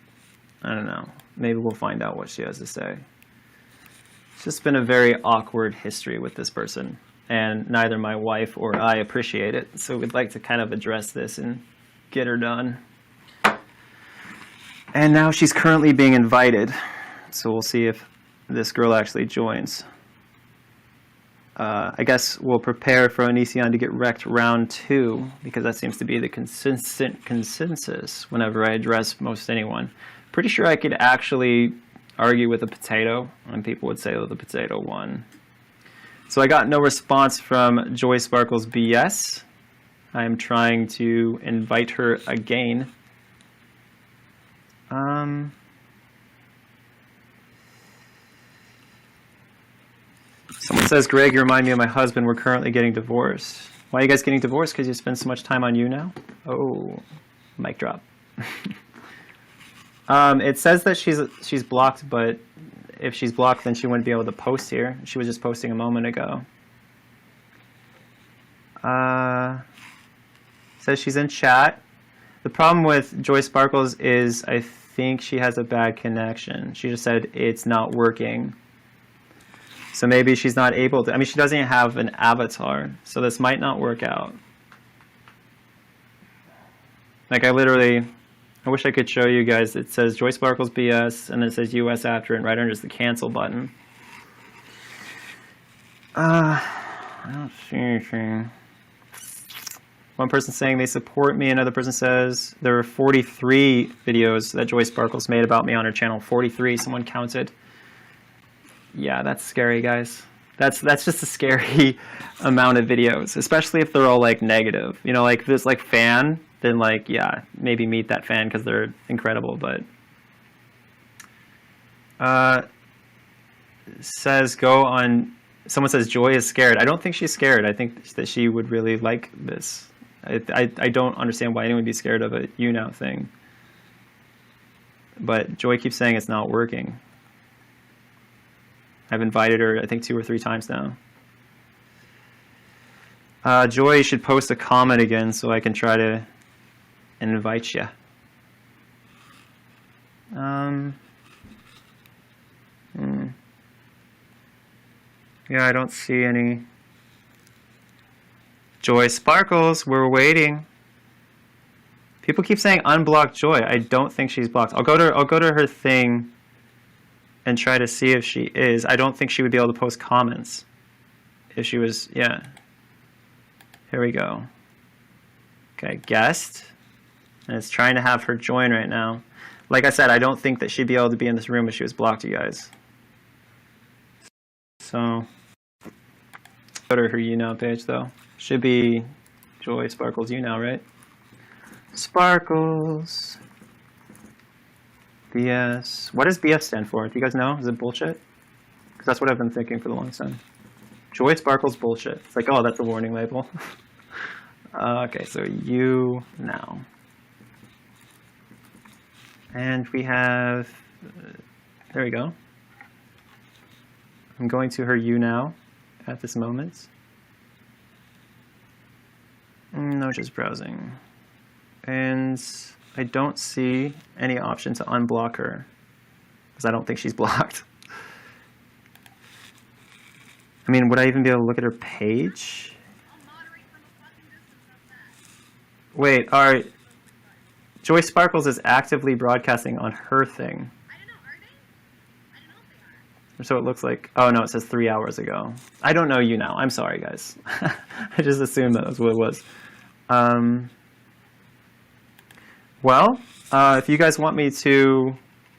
I don't know, maybe we'll find out what she has to say. It's just been a very awkward history with this person, and neither my wife or I appreciate it, so we'd like to kind of address this and get her done. And now she's currently being invited, so we'll see if this girl actually joins. I guess we'll prepare for Onision to get wrecked round 2, because that seems to be the consistent consensus whenever I address most anyone. Pretty sure I could actually argue with a potato, and people would say that the potato won. So I got no response from Joy Sparkles BS. I am trying to invite her again. Someone says, Greg, you remind me of my husband. We're currently getting divorced. Why are you guys getting divorced? Because you spend so much time on YouNow? Oh, mic drop. It says that she's blocked, but if she's blocked, then she wouldn't be able to post here. She was just posting a moment ago. Says she's in chat. The problem with Joy Sparkles is I think she has a bad connection. She just said it's not working. So maybe she's not able to. I mean, she doesn't even have an avatar, so this might not work out. Like, I wish I could show you guys. It says Joy Sparkles BS, and then it says US after, and right under is the cancel button. I don't see anything. One person saying they support me. Another person says there were 43 videos that Joy Sparkles made about me on her channel. 43. Someone counted. Yeah, that's scary, guys. That's just a scary amount of videos, especially if they're all like negative. You know, like if there's like fan, then like, yeah, maybe meet that fan because they're incredible. But says go on. Someone says Joy is scared. I don't think she's scared. I think that she would really like this. I don't understand why anyone would be scared of a YouNow thing. But Joy keeps saying it's not working. I've invited her, I think, 2 or 3 times now. Joy should post a comment again so I can try to invite you. Yeah, I don't see any. Joy Sparkles, we're waiting. People keep saying unblock Joy. I don't think she's blocked. I'll go to her thing and try to see if she is. I don't think she would be able to post comments if she was, yeah. Here we go. Okay, guest. And it's trying to have her join right now. Like I said, I don't think that she'd be able to be in this room if she was blocked, you guys. So, go to her YouNow page though. Should be Joy Sparkles YouNow, right? Sparkles. BS. What does BS stand for? Do you guys know? Is it bullshit? Because that's what I've been thinking for the longest time. Joy Sparkles bullshit. It's like, oh, that's a warning label. Okay, so YouNow. And we have, there we go. I'm going to her YouNow at this moment. No, just browsing. And I don't see any option to unblock her because I don't think she's blocked. I mean, would I even be able to look at her page? Wait, alright. Joy Sparkles is actively broadcasting on her thing. I don't know, are they? I don't know if they are. So it looks like, oh no, it says 3 hours ago. I don't know YouNow. I'm sorry, guys. I just assumed that was what it was. Well, if you guys want me to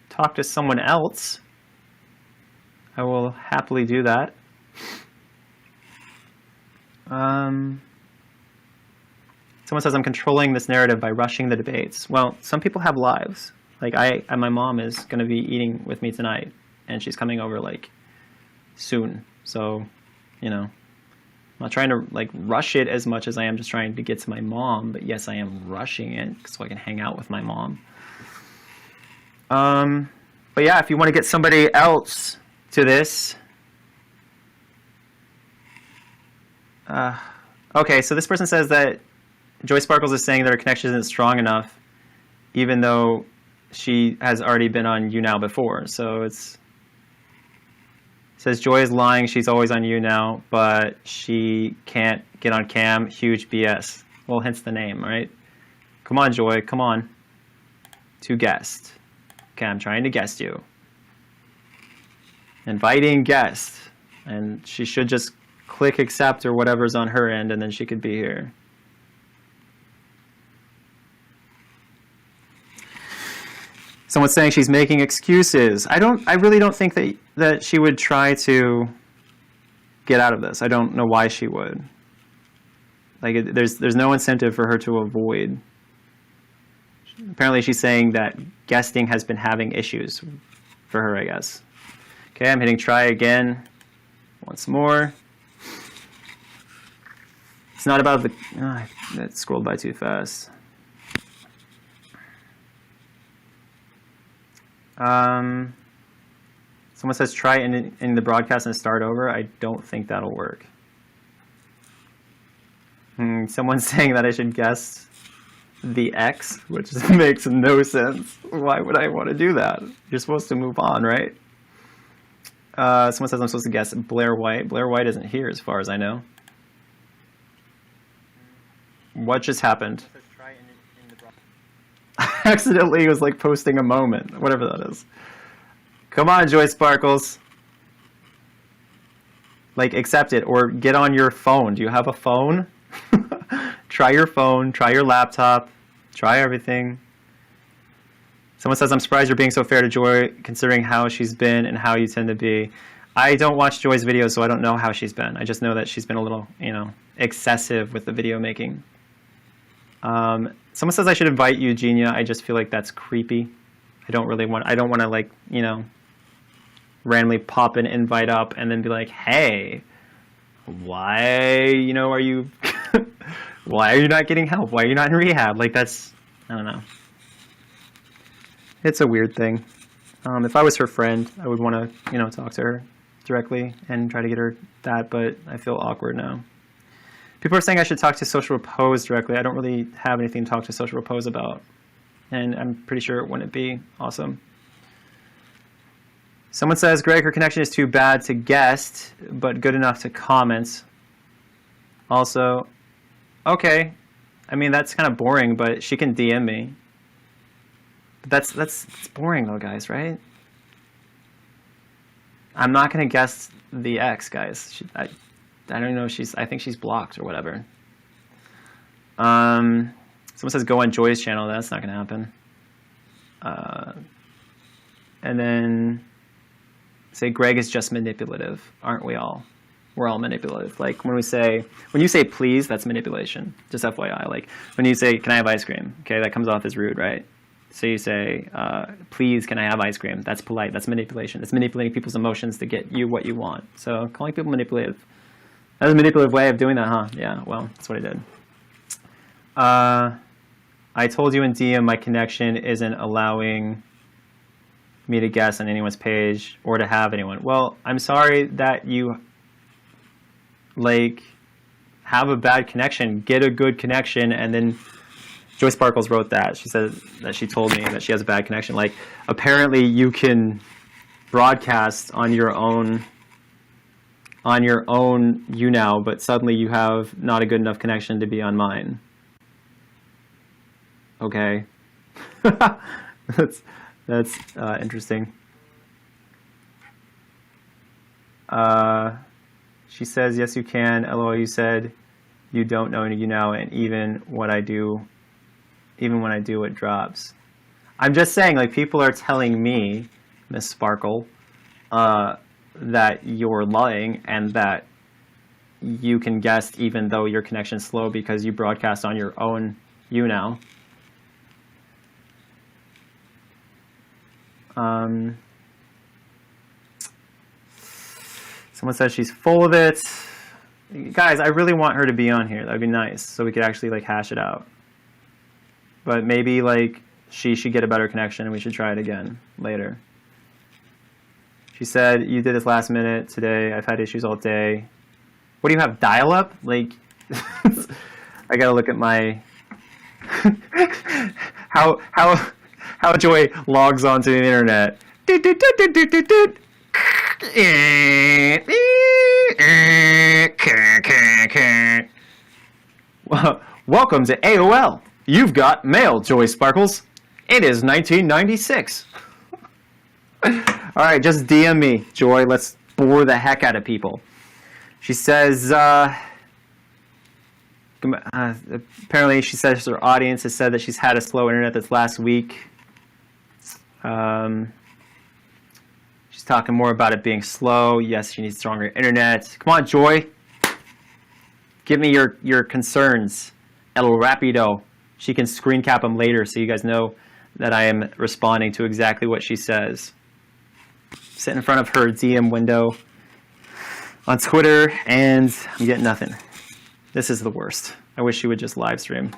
talk to someone else, I will happily do that. Someone says I'm controlling this narrative by rushing the debates. Well, some people have lives. Like my mom is going to be eating with me tonight, and she's coming over like soon. So, you know, I'm not trying to like rush it as much as I am just trying to get to my mom. But yes, I am rushing it so I can hang out with my mom. But yeah, if you want to get somebody else to this. Okay, so this person says that Joy Sparkles is saying that her connection isn't strong enough, even though she has already been on YouNow before. So it says Joy is lying. She's always on YouNow, but she can't get on cam. Huge BS. Well, hence the name, right? Come on, Joy. Come on. To guest. Okay, I'm trying to guest you. Inviting guest. And she should just click accept or whatever's on her end, and then she could be here. Someone's saying she's making excuses. I really don't think that she would try to get out of this. I don't know why she would. Like, there's no incentive for her to avoid. Apparently she's saying that guesting has been having issues for her, I guess. Okay, I'm hitting try again. Once more. It's not about the... Oh, that scrolled by too fast. Someone says try in the broadcast and start over. I don't think that'll work. Someone's saying that I should guess the X, which makes no sense. Why would I want to do that? You're supposed to move on, right? Someone says I'm supposed to guess Blair White. Blair White isn't here as far as I know. What just happened? Accidentally was like posting a moment, whatever that is. Come on, Joy Sparkles. Like, accept it or get on your phone. Do you have a phone? Try your phone, try your laptop, try everything. Someone says, I'm surprised you're being so fair to Joy, considering how she's been and how you tend to be. I don't watch Joy's videos, so I don't know how she's been. I just know that she's been a little, excessive with the video making. Someone says I should invite Eugenia. I just feel like that's creepy. I don't want to like, randomly pop an invite up and then be like, hey, why, are you, why are you not getting help? Why are you not in rehab? Like that's, I don't know. It's a weird thing. If I was her friend, I would want to, talk to her directly and try to get her that, but I feel awkward now. People are saying I should talk to Social Repose directly. I don't really have anything to talk to Social Repose about, and I'm pretty sure it wouldn't be awesome. Someone says, Greg, her connection is too bad to guest, but good enough to comment. Also, okay. I mean, that's kind of boring, but she can DM me. But that's boring though, guys, right? I'm not going to guess the ex, guys. I don't know if I think she's blocked or whatever. Someone says go on Joy's channel. That's not going to happen. And then say Greg is just manipulative. Aren't we all? We're all manipulative. Like when you say please, that's manipulation. Just FYI. Like when you say, can I have ice cream? Okay, that comes off as rude, right? So you say, please, can I have ice cream? That's polite. That's manipulation. It's manipulating people's emotions to get you what you want. So calling people manipulative. That was a manipulative way of doing that, huh? Yeah, well, that's what I did. I told you in DM my connection isn't allowing me to guess on anyone's page or to have anyone. Well, I'm sorry that you, have a bad connection. Get a good connection, and then Joy Sparkles wrote that. She said that she told me that she has a bad connection. Like, apparently you can broadcast on your own YouNow, but suddenly you have not a good enough connection to be on mine. Okay. That's interesting. She says, yes, you can. LOL, you said you don't know YouNow, and even when I do, it drops. I'm just saying, like, people are telling me, Miss Sparkle, that you're lying and that you can guess even though your connection's slow because you broadcast on your own YouNow. Someone says she's full of it. Guys, I really want her to be on here. That would be nice, so we could actually hash it out. But maybe she should get a better connection and we should try it again later. She said, you did this last minute today. I've had issues all day. What do you have, dial-up? I gotta look at my how Joy logs onto the internet. Welcome to AOL. You've got mail, Joy Sparkles. It is 1996. All right, just DM me, Joy. Let's bore the heck out of people. She says, apparently she says her audience has said that she's had a slow internet this last week. She's talking more about it being slow. Yes, she needs stronger internet. Come on, Joy. Give me your concerns. El Rapido. She can screen cap them later so you guys know that I am responding to exactly what she says. Sit in front of her DM window on Twitter, and I'm getting nothing. This is the worst. I wish she would just live stream.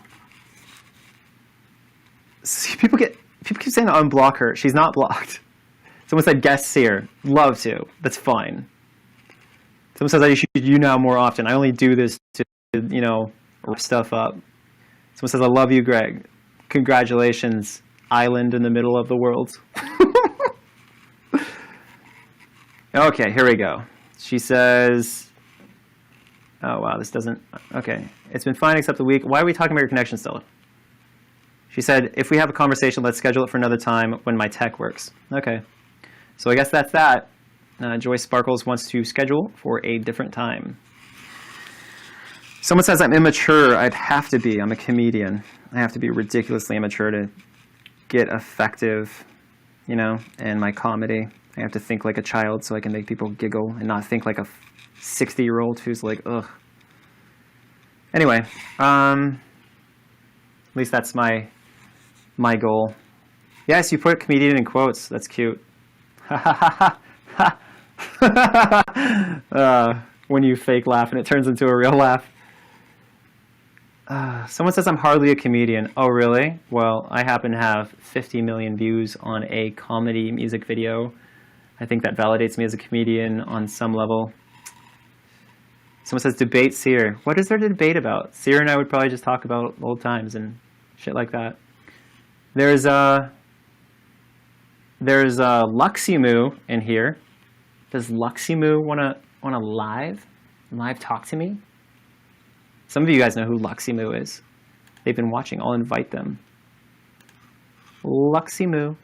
See, people keep saying to unblock her. She's not blocked. Someone said guests here. Love to. That's fine. Someone says I should YouNow more often. I only do this to, wrap stuff up. Someone says I love you, Greg. Congratulations, island in the middle of the world. Okay, here we go. She says, oh wow, this doesn't, okay. It's been fine except the week. Why are we talking about your connection still? She said, if we have a conversation, let's schedule it for another time when my tech works. Okay. So I guess that's that. Joy Sparkles wants to schedule for a different time. Someone says I'm immature. I'd have to be. I'm a comedian. I have to be ridiculously immature to get effective, you know, in my comedy. I have to think like a child so I can make people giggle and not think like a 60-year-old who's like, ugh. Anyway, at least that's my goal. Yes, you put comedian in quotes. That's cute. When you fake laugh and it turns into a real laugh. Someone says I'm hardly a comedian. Oh, really? Well, I happen to have 50 million views on a comedy music video. I think that validates me as a comedian on some level. Someone says debate Seer. What is there to debate about? Seer and I would probably just talk about old times and shit like that. There's Luximu in here. Does Luximu wanna live talk to me? Some of you guys know who Luximu is. They've been watching. I'll invite them. Luximu.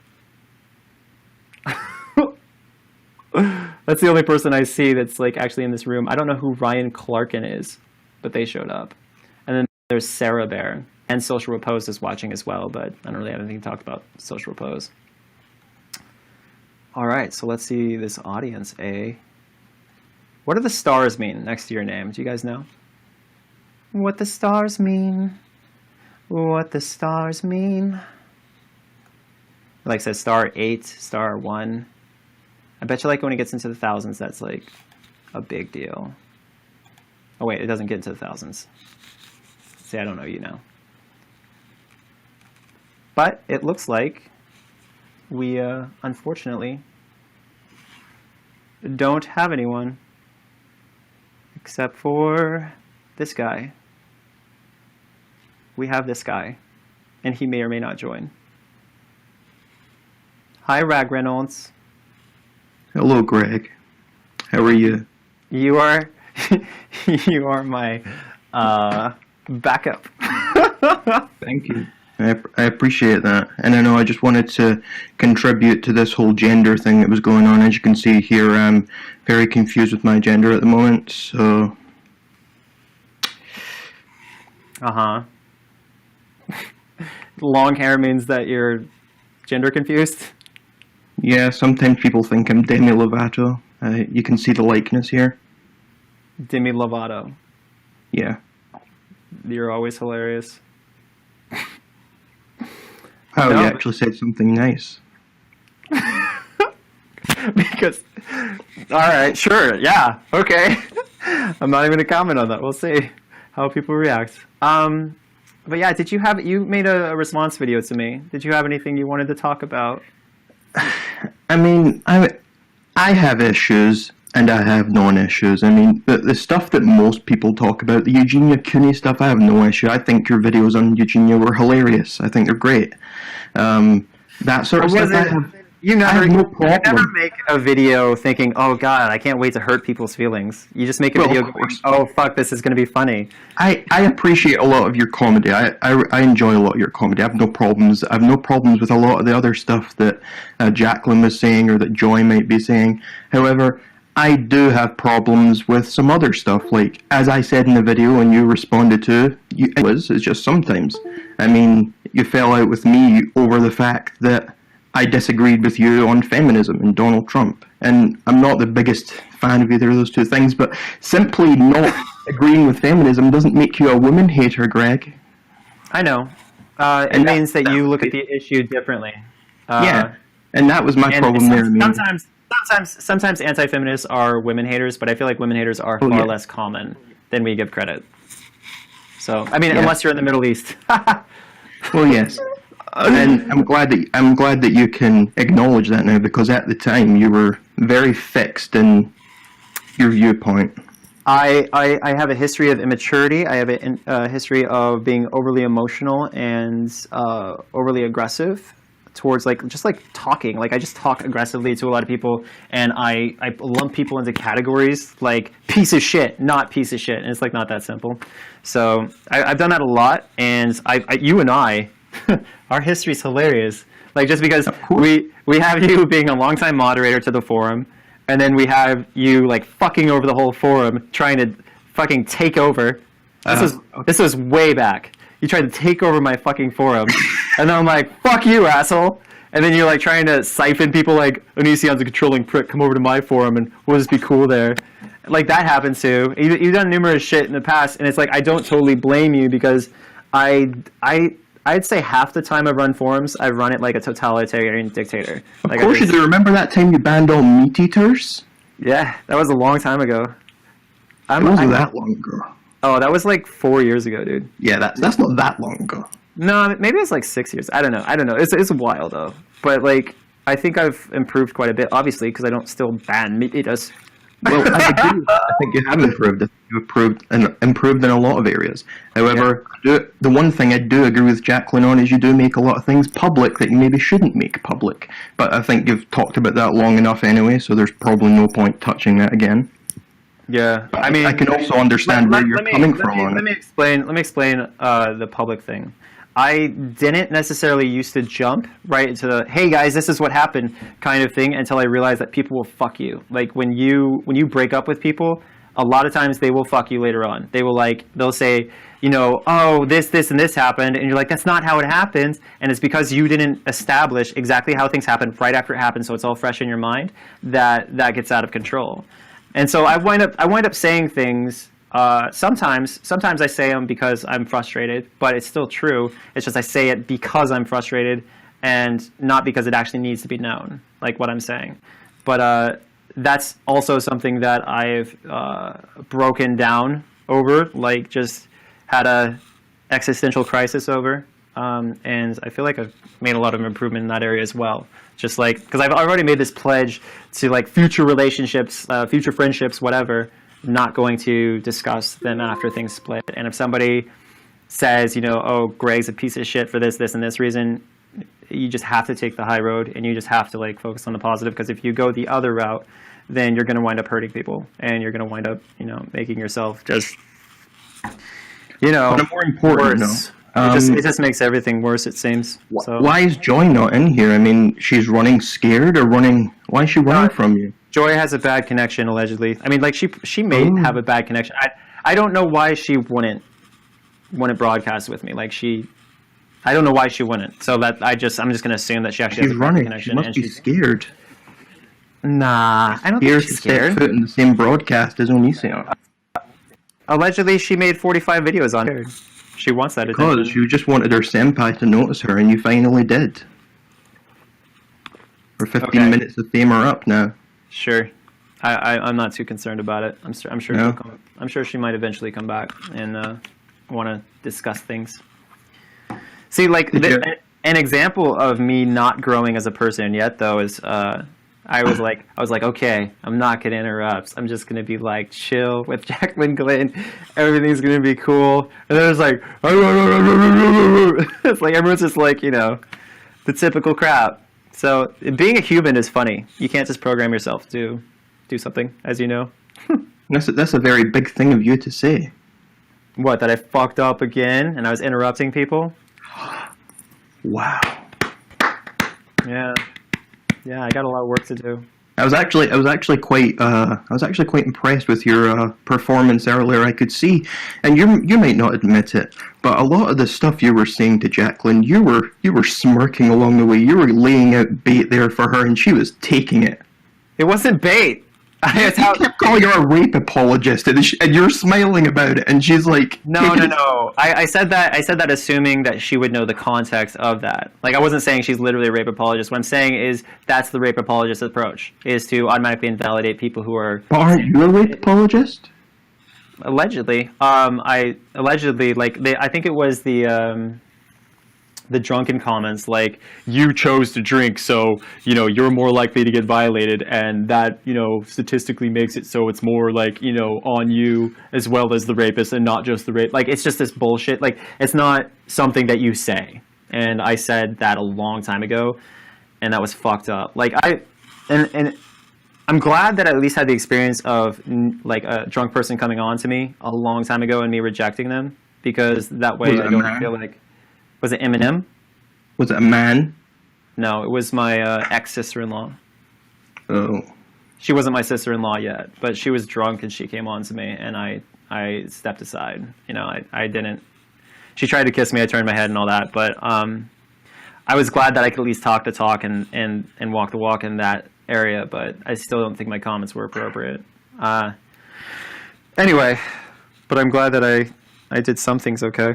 That's the only person I see that's like actually in this room. I don't know who Ryan Clarkin is, but they showed up. And then there's Sarah Bear. And Social Repose is watching as well, but I don't really have anything to talk about Social Repose. All right, so let's see this audience, A. What do the stars mean next to your name? Do you guys know? What the stars mean? What the stars mean? Like says star 8, star 1. I bet you like when it gets into the thousands, that's like a big deal. Oh wait, it doesn't get into the thousands. See, I don't know, you know. But it looks like we, unfortunately, don't have anyone except for this guy. We have this guy, and he may or may not join. Hi, Rag Reynolds. Hello, Greg. How are you? You are, you are my backup. Thank you. I appreciate that. And I know I just wanted to contribute to this whole gender thing that was going on. As you can see here, I'm very confused with my gender at the moment, so... Uh-huh. Long hair means that you're gender confused? Yeah, sometimes people think I'm Demi Lovato. You can see the likeness here. Demi Lovato. Yeah. You're always hilarious. Oh, No. you actually said something nice. Because, all right, sure, yeah, okay. I'm not even going to comment on that. We'll see how people react. But yeah, you made a response video to me. Did you have anything you wanted to talk about? I mean, I have issues and I have non-issues. I mean, the stuff that most people talk about, the Eugenia Cooney stuff, I have no issue. I think your videos on Eugenia were hilarious. I think they're great. That sort of stuff, I have no problem. You never make a video thinking, oh God, I can't wait to hurt people's feelings. You just make a video going, oh fuck, this is going to be funny. I appreciate a lot of your comedy. I enjoy a lot of your comedy. I have no problems. I have no problems with a lot of the other stuff that Jaclyn was saying or that Joy might be saying. However, I do have problems with some other stuff. Like, as I said in the video and you responded to, it's just sometimes. I mean, you fell out with me over the fact that I disagreed with you on feminism and Donald Trump. And I'm not the biggest fan of either of those two things, but simply not agreeing with feminism doesn't make you a woman hater, Greg. I know. It means that you look at the issue differently. Yeah, and that was my problem there. Sometimes anti-feminists are women haters, but I feel like women haters are far less common than we give credit. So, I mean, unless you're in the Middle East. Well, yes. And I'm glad that you can acknowledge that now, because at the time you were very fixed in your viewpoint. I have a history of immaturity. I have a history of being overly emotional and overly aggressive towards just talking. Like, I just talk aggressively to a lot of people, and I lump people into categories like piece of shit, not piece of shit, and it's like not that simple. So I've done that a lot, and you and I. Our history's hilarious. Like, just because we have you being a longtime moderator to the forum, and then we have you fucking over the whole forum, trying to fucking take over, This was way back. You tried to take over my fucking forum, and then I'm like, "Fuck you, asshole!" And then you're like trying to siphon people like ONISION'S a controlling prick. Come over to my forum, and we'll just be cool there. Like that happens too. You've done numerous shit in the past, and it's like I don't totally blame you because I'd say half the time I run forums, I run it like a totalitarian dictator. Of like course you do. Remember that time you banned all meat eaters? Yeah, that was a long time ago. It wasn't that long ago. Oh, that was like 4 years ago, dude. Yeah, that's not that long ago. No, maybe it's like 6 years. I don't know. It's a while though. But like, I think I've improved quite a bit, obviously, because I don't still ban meat eaters. Well, I agree. I think you have improved. You've improved in a lot of areas. However, the one thing I do agree with Jaclyn on is you do make a lot of things public that you maybe shouldn't make public. But I think you've talked about that long enough anyway, so there's probably no point touching that again. Yeah, I mean, I can also understand where you're coming from on it. Let me explain the public thing. I didn't necessarily used to jump right into the "hey guys, this is what happened" kind of thing until I realized that people will fuck you. Like when you break up with people, a lot of times they will fuck you later on. They'll say, you know, "oh, this and this happened," and you're like, "that's not how it happens," and it's because you didn't establish exactly how things happened right after it happened, so it's all fresh in your mind that gets out of control. And so I wind up saying things. Sometimes I say them because I'm frustrated, but it's still true. It's just I say it because I'm frustrated and not because it actually needs to be known, like what I'm saying. But that's also something that I've broken down over, like just had a existential crisis over. And I feel like I've made a lot of improvement in that area as well. Just like, because I've already made this pledge to like future relationships, future friendships, whatever, not going to discuss them after things split. And if somebody says, you know, "oh, Greg's a piece of shit for this, and this reason," you just have to take the high road and you just have to like focus on the positive, because if you go the other route, then you're going to wind up hurting people and you're going to wind up, you know, making yourself just, you know, but more important, worse. It just makes everything worse, it seems. So. Why is Joy not in here? I mean, she's running scared or running... Why is she running from you? Joy has a bad connection, allegedly. I mean, like, she may have a bad connection. I don't know why she wouldn't broadcast with me. Like, I don't know why she wouldn't. So that I'm just going to assume that she actually has a bad connection. She must be scared. Nah, I don't think she's scared. To step foot in the same broadcast as Onision. Allegedly, she made 45 videos on her. She wants that attention. Because you just wanted her senpai to notice her, and you finally did. Her 15 minutes of fame are up now. Sure, I'm not too concerned about it. I'm sure. No? I'm sure she might eventually come back and want to discuss things. See, like an example of me not growing as a person yet, though, is I was like, okay, I'm not gonna interrupt. I'm just gonna be like chill with Jaclyn Glenn. Everything's gonna be cool. And then it's like, it's like everyone's just like, you know, the typical crap. So being a human is funny. You can't just program yourself to do something, as you know. That's a very big thing of you to say. What, that I fucked up again and I was interrupting people? Wow. Yeah. Yeah, I got a lot of work to do. I was actually quite impressed with your performance earlier. I could see, and you might not admit it, but a lot of the stuff you were saying to Jaclyn, you were smirking along the way. You were laying out bait there for her, and she was taking it. It wasn't bait. You kept calling her a rape apologist, and you're smiling about it, and she's like, No. I said that assuming that she would know the context of that. Like, I wasn't saying she's literally a rape apologist. What I'm saying is that's the rape apologist approach, is to automatically invalidate people who are... But aren't you a rape apologist? Allegedly. I think it was the drunken comments, like, you chose to drink, so, you know, you're more likely to get violated, and that, you know, statistically makes it so it's more like, you know, on you as well as the rapist and not just the rape. Like, it's just this bullshit. Like, it's not something that you say. And I said that a long time ago, and that was fucked up. Like, and I'm glad that I at least had the experience of, like, a drunk person coming on to me a long time ago and me rejecting them, because that way I don't feel like... Was it Eminem? Was it a man? No, it was my ex-sister-in-law. Oh. She wasn't my sister-in-law yet, but she was drunk and she came on to me, and I I stepped aside. You know, I didn't. She tried to kiss me. I turned my head and all that, but I was glad that I could at least talk the talk and walk the walk in that area. But I still don't think my comments were appropriate. Anyway, but I'm glad that I did some things okay.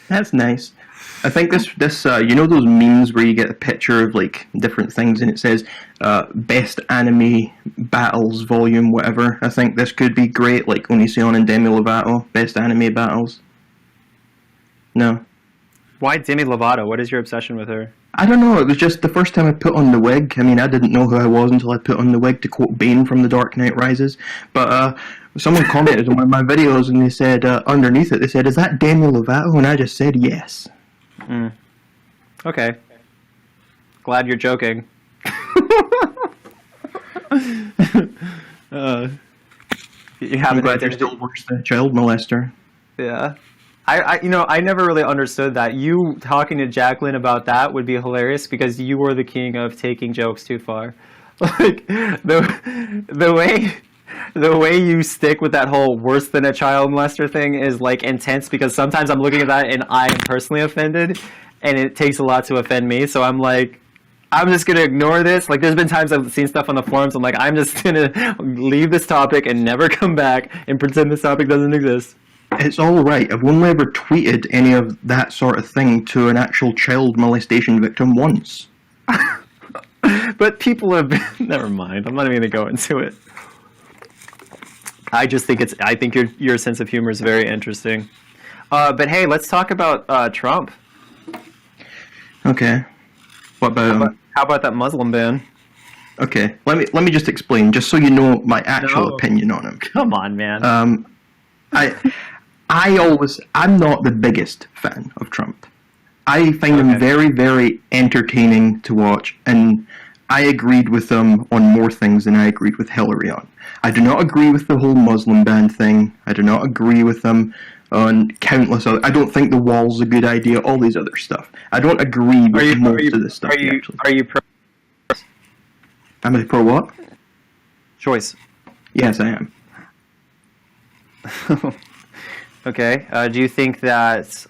That's nice. I think this you know those memes where you get a picture of like different things and it says best anime battles volume whatever. I think this could be great, like Onision and Demi Lovato best anime battles. No. Why Demi Lovato? What is your obsession with her? I don't know. It was just the first time I put on the wig. I mean, I didn't know who I was until I put on the wig, to quote Bane from The Dark Knight Rises. But someone commented on one of my videos and they said underneath it, they said, "Is that Demi Lovato?" And I just said yes. Okay. Glad you're joking. You I'm glad you're still worse than a child molester. Yeah. I never really understood that. You talking to Jaclyn about that would be hilarious because you were the king of taking jokes too far. Like the way you stick with that whole worse than a child molester thing is like intense, because sometimes I'm looking at that and I am personally offended and it takes a lot to offend me. So I'm like, I'm just going to ignore this. Like, there's been times I've seen stuff on the forums. I'm like, I'm just going to leave this topic and never come back and pretend this topic doesn't exist. It's all right. I've only ever tweeted any of that sort of thing to an actual child molestation victim once. But people have been... Never mind. I'm not even going to go into it. I just think I think your sense of humor is very interesting. But hey, let's talk about Trump. Okay. What about how about that Muslim ban? Okay. Let me just explain, just so you know my actual opinion on him. Come on, man. I'm not the biggest fan of Trump. I find him very, very entertaining to watch, and I agreed with him on more things than I agreed with Hillary on. I do not agree with the whole Muslim ban thing. I do not agree with him on countless other... I don't think the wall's a good idea, all these other stuff. I don't agree with most of this stuff, actually. Are you pro... Am I pro what? Choice. Yes, I am. Okay. Do you think that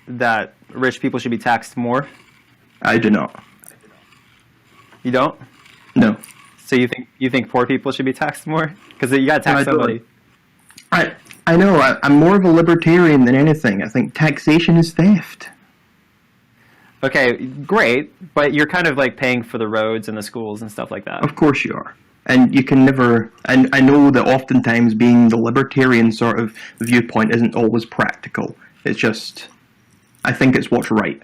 that rich people should be taxed more? I do not. You don't? No. So you think poor people should be taxed more? Because you got to tax somebody. I know. I'm more of a libertarian than anything. I think taxation is theft. Okay, great, but you're kind of like paying for the roads and the schools and stuff like that. Of course you are. And you can never... And I know that oftentimes being the libertarian sort of viewpoint isn't always practical. It's just... I think it's what's right.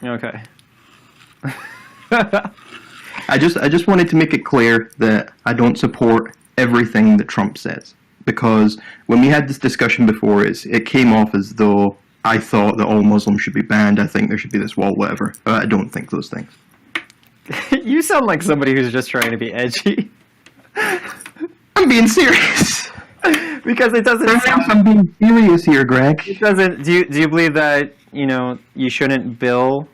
Okay. I just wanted to make it clear that I don't support everything that Trump says. Because when we had this discussion before, it came off as though I thought that all Muslims should be banned. I think there should be this wall, whatever. I don't think those things. You sound like somebody who's just trying to be edgy. I'm being serious. Because it doesn't sound... I'm being serious here, Greg. It doesn't... Do you believe that, you shouldn't bill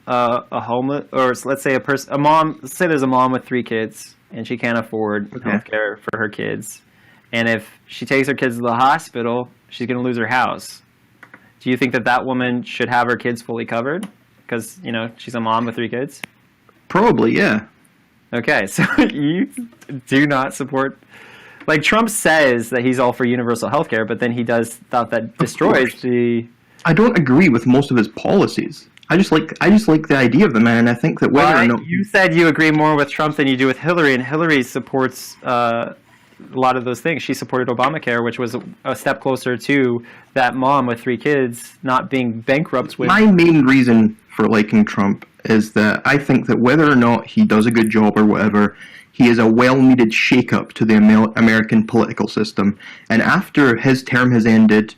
a homeless... Or let's say a mom... Let's say there's a mom with 3 kids, and she can't afford health care for her kids. And if she takes her kids to the hospital, she's going to lose her house. Do you think that woman should have her kids fully covered? Because, she's a mom with 3 kids? Probably, yeah. Okay, so you do not support... Like, Trump says that he's all for universal health care, but then he does stuff that destroys the... I don't agree with most of his policies. I just like the idea of the man, and I think that whether or not... You said you agree more with Trump than you do with Hillary, and Hillary supports a lot of those things. She supported Obamacare, which was a step closer to that mom with 3 kids not being bankrupt with... My main reason for liking Trump is that I think that whether or not he does a good job or whatever, he is a well-needed shake-up to the American political system. And after his term has ended,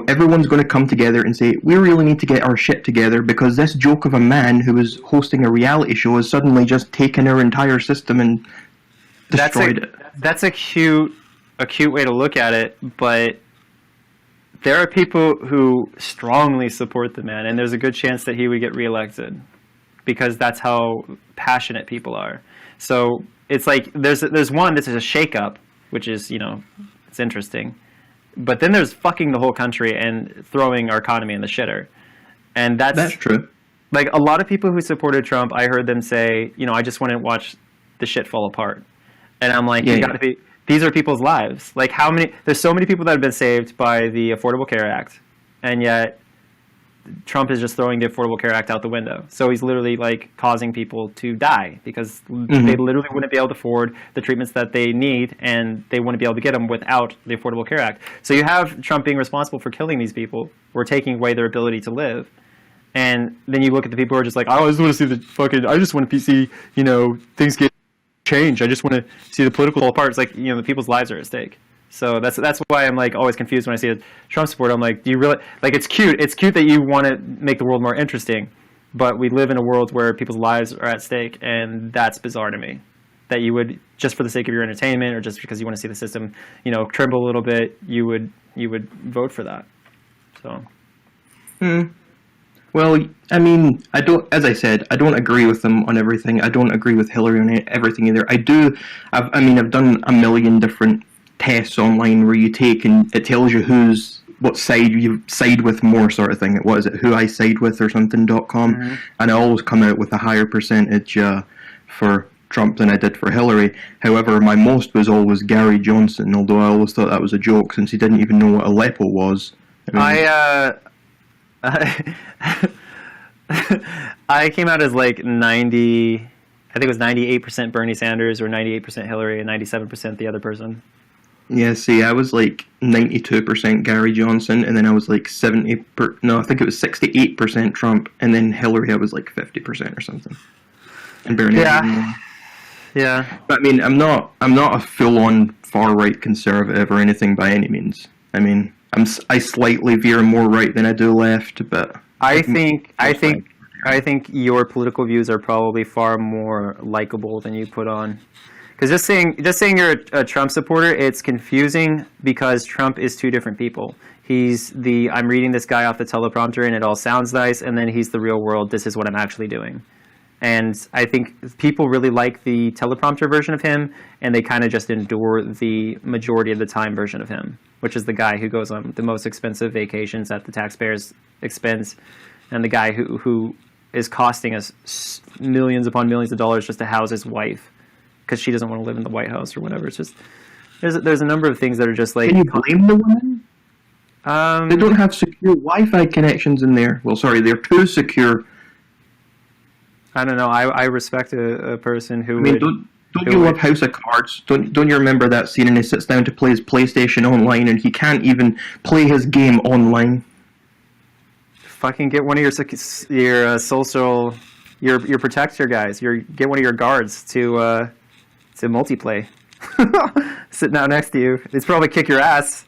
everyone's going to come together and say, we really need to get our shit together because this joke of a man who is hosting a reality show has suddenly just taken our entire system and destroyed it. That's a cute way to look at it, but there are people who strongly support the man, and there's a good chance that he would get reelected because that's how passionate people are. So it's like there's one that's a shakeup, which is, it's interesting. But then there's fucking the whole country and throwing our economy in the shitter. And that's true. Like, a lot of people who supported Trump, I heard them say, I just want to watch the shit fall apart. And I'm like, these are people's lives. Like, there's so many people that have been saved by the Affordable Care Act, and yet Trump is just throwing the Affordable Care Act out the window. So he's literally, like, causing people to die because they literally wouldn't be able to afford the treatments that they need, and they wouldn't be able to get them without the Affordable Care Act. So you have Trump being responsible for killing these people or taking away their ability to live. And then you look at the people who are just like, I just want to see I just want to see, things get change. I just want to see the political fall apart. It's like, the people's lives are at stake. So that's why I'm like always confused when I see a Trump supporter. I'm like, do you really, like, it's cute that you want to make the world more interesting, but we live in a world where people's lives are at stake, and that's bizarre to me. That you would, just for the sake of your entertainment or just because you want to see the system, tremble a little bit, you would vote for that. So. Well, I mean, as I said, I don't agree with them on everything. I don't agree with Hillary on everything either. I've done a million different tests online where you take and it tells you what side you side with more, sort of thing. What is it, who I side with or something.com, and I always come out with a higher percentage for Trump than I did for Hillary. However, my most was always Gary Johnson, although I always thought that was a joke since he didn't even know what Aleppo was. I came out as like 90, I think it was 98% Bernie Sanders or 98% Hillary and 97% the other person. Yeah, see, I was like 92% Gary Johnson, and then I was like I think it was 68% Trump, and then Hillary I was like 50% or something. And Bernie. Yeah. But I mean, I'm not a full-on far-right conservative or anything by any means. I mean, I slightly veer more right than I do left, but I think your political views are probably far more likable than you put on. Because just saying you're a Trump supporter, it's confusing because Trump is two different people. He's I'm reading this guy off the teleprompter and it all sounds nice, and then he's the real world. This is what I'm actually doing. And I think people really like the teleprompter version of him, and they kind of just endure the majority of the time version of him, which is the guy who goes on the most expensive vacations at the taxpayers' expense, and the guy who is costing us millions upon millions of dollars just to house his wife because she doesn't want to live in the White House or whatever. It's just there's a number of things that are just like. Can you blame the women? They don't have secure Wi-Fi connections in there. Well, sorry, they're too secure. I don't know. I respect a person who. I mean, don't you love House of Cards? Don't you remember that scene? And he sits down to play his PlayStation online, and he can't even play his game online. Fucking get one of your social, your protector guys. Get one of your guards to multiplay. Sitting out next to you, it's probably kick your ass.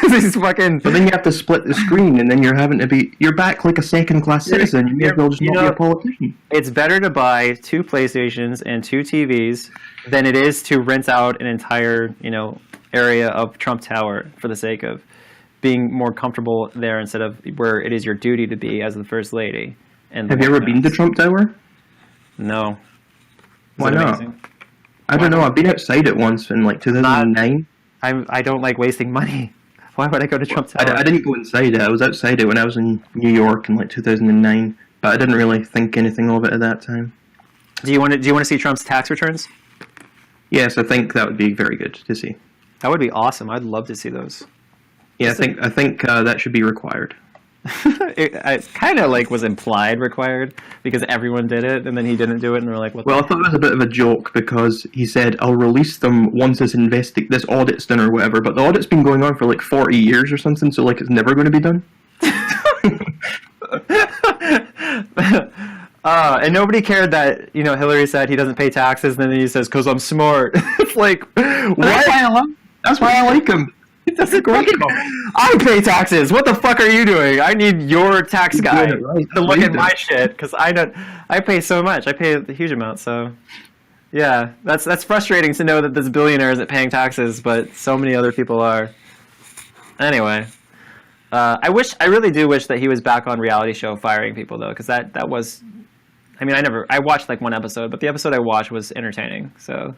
He's fucking. But then you have to split the screen, and then you're back like a second-class citizen. You may as well just not be a politician. It's better to buy 2 PlayStations and 2 TVs than it is to rent out an entire, area of Trump Tower for the sake of being more comfortable there instead of where it is your duty to be as the First Lady. And have you ever been to Trump Tower? No. Why not? I don't know. I've been outside it once in like 2009. I don't like wasting money. Why would I go to Trump Tower? I didn't go inside it. I was outside it when I was in New York in like 2009, but I didn't really think anything of it at that time. Do you want to see Trump's tax returns? Yes, I think that would be very good to see. That would be awesome. I'd love to see those. Yeah, I think that should be required. It kind of like was implied required because everyone did it, and then he didn't do it, and they're like, "What?" Well, I thought it was a bit of a joke because he said, "I'll release them once this audit's done or whatever." But the audit's been going on for like 40 years or something, so like it's never going to be done. And nobody cared that Hillary said he doesn't pay taxes, and then he says, "'Cause I'm smart." It's like, what? That's why I like him. That's great. I pay taxes. What the fuck are you doing? I need your tax guy to look at my shit because I pay so much. I pay a huge amount. So, yeah, that's frustrating to know that this billionaire isn't paying taxes, but so many other people are. Anyway, I really do wish that he was back on reality show firing people though, because that was. I mean, I watched like one episode, but the episode I watched was entertaining. So.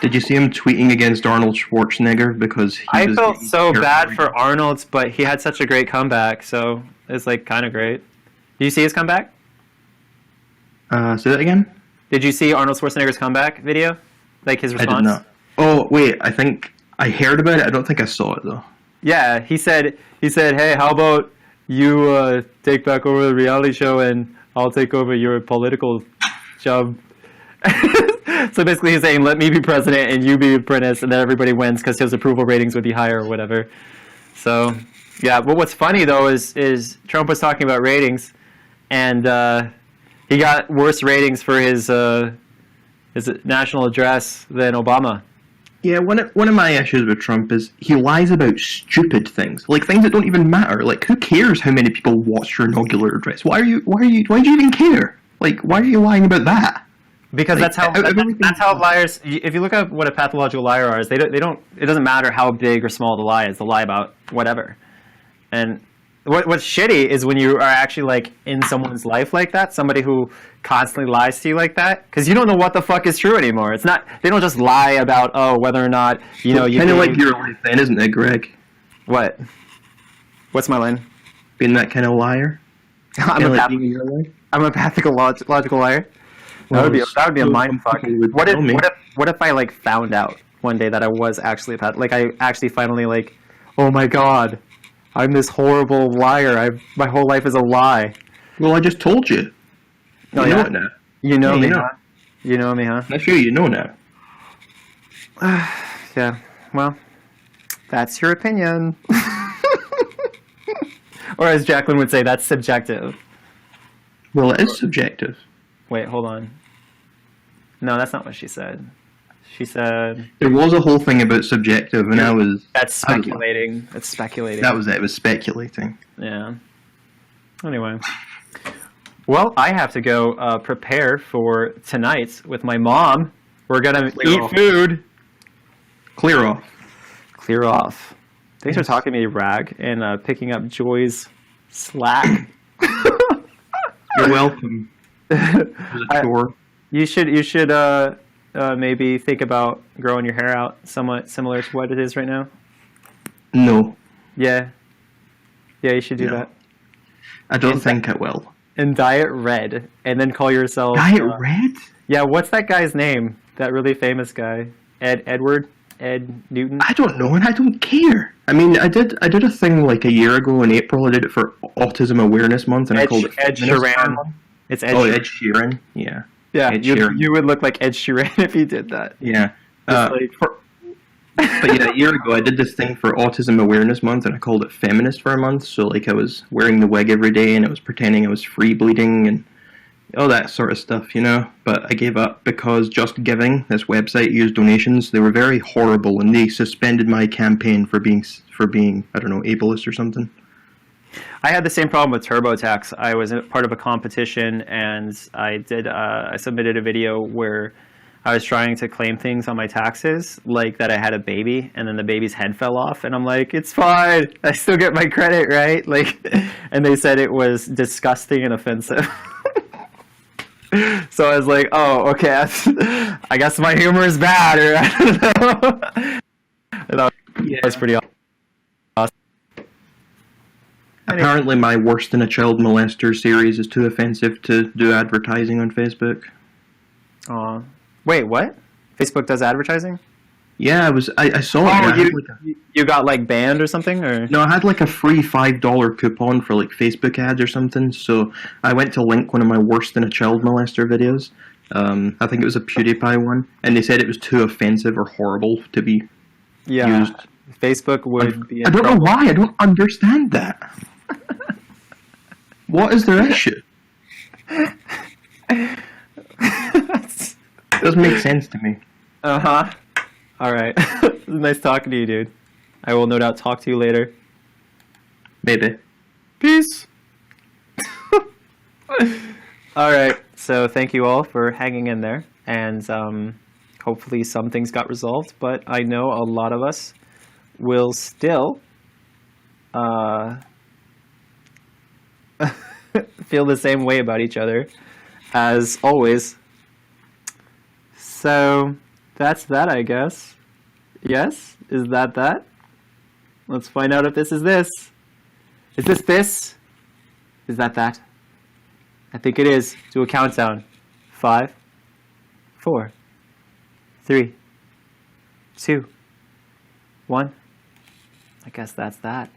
Did you see him tweeting against Arnold Schwarzenegger because he I was felt getting so bad carried for Arnold, but he had such a great comeback, so it's like kind of great. Did you see his comeback? Say that again? Did you see Arnold Schwarzenegger's comeback video? Like his I response? did not. Oh, wait, I think I heard about it. I don't think I saw it, though. Yeah, he said, hey, how about you take back over the reality show and I'll take over your political job. So basically he's saying, let me be president and you be apprentice, and then everybody wins because his approval ratings would be higher or whatever. So, yeah, but what's funny, though, is Trump was talking about ratings, and he got worse ratings for his national address than Obama. Yeah, one of my issues with Trump is he lies about stupid things, like things that don't even matter. Like, who cares how many people watched your inaugural address? Why do you even care? Like, why are you lying about that? Because like, that's how liars. If you look up what a pathological liar is, they don't. It doesn't matter how big or small the lie is. They'll lie about whatever. And what's shitty is when you are actually like in someone's life like that, somebody who constantly lies to you like that, because you don't know what the fuck is true anymore. It's not. They don't just lie about whether or not you know. You kind of like your life, then, isn't it, Greg? What? What's my line? Being that kind of liar. I'm a pathological liar. That would be a mind fuck. What if I like found out one day that I was actually a like I actually finally like, oh my god, I'm this horrible liar. My whole life is a lie. Well, I just told you. Oh, you know it now. You know yeah, me, you know. huh? You know me, huh? Not sure you know now. Yeah. Well, that's your opinion. Or as Jaclyn would say, that's subjective. Well, it is subjective. Wait, hold on. No, that's not what she said. She said... There was a whole thing about subjective, and I was... That's speculating. That's speculating. That was it. It was speculating. Yeah. Anyway. Well, I have to go prepare for tonight with my mom. We're going to eat food. Clear off. Clear off. Thanks for talking to me, Rag, and picking up Joy's slack. You're welcome. It was a chore. You should maybe think about growing your hair out somewhat similar to what it is right now. No. Yeah. Yeah, you should do that. I don't think I will. And dye it red, and then call yourself... Dye it red? Yeah, what's that guy's name? That really famous guy. Ed Newton? I don't know, and I don't care. I mean, I did a thing like a year ago in April. I did it for Autism Awareness Month, and I called it Ed Sheeran. It's Ed Sheeran. Ed Sheeran. Yeah. Yeah, Ed Sheeran. You would look like Ed Sheeran if you did that. Yeah. Like... But yeah, a year ago I did this thing for Autism Awareness Month, and I called it Feminist for a month. So like I was wearing the wig every day, and I was pretending I was free bleeding and all that sort of stuff, you know. But I gave up because Just Giving, this website, used donations. They were very horrible, and they suspended my campaign for being I don't know, ableist or something. I had the same problem with TurboTax. I was part of a competition, and I submitted a video where I was trying to claim things on my taxes, like that I had a baby, and then the baby's head fell off, and I'm like, it's fine, I still get my credit, right? Like, and they said it was disgusting and offensive. So I was like, oh, okay, I guess my humor is bad, or I don't know. I thought it was pretty awesome. Apparently my Worse Than a Child Molester series is too offensive to do advertising on Facebook. Aw. Wait, what? Facebook does advertising? Yeah, I saw it. You got like banned or something, or no? I had like a free $5 coupon for like Facebook ads or something. So I went to link one of my Worse Than a Child Molester videos. I think it was a PewDiePie one, and they said it was too offensive or horrible to be used. Facebook would be. I don't know why. I don't understand that. What is their issue? It doesn't make sense to me. Uh-huh. All right. Nice talking to you, dude. I will no doubt talk to you later. Maybe. Peace. All right. So thank you all for hanging in there. And hopefully some things got resolved. But I know a lot of us will still feel the same way about each other as always. So That's that, I guess. Yes? Is that that? Let's find out if this is this. Is this this? Is that that? I think it is. Do a countdown. 5, 4, 3, 2, 1. I guess that's that.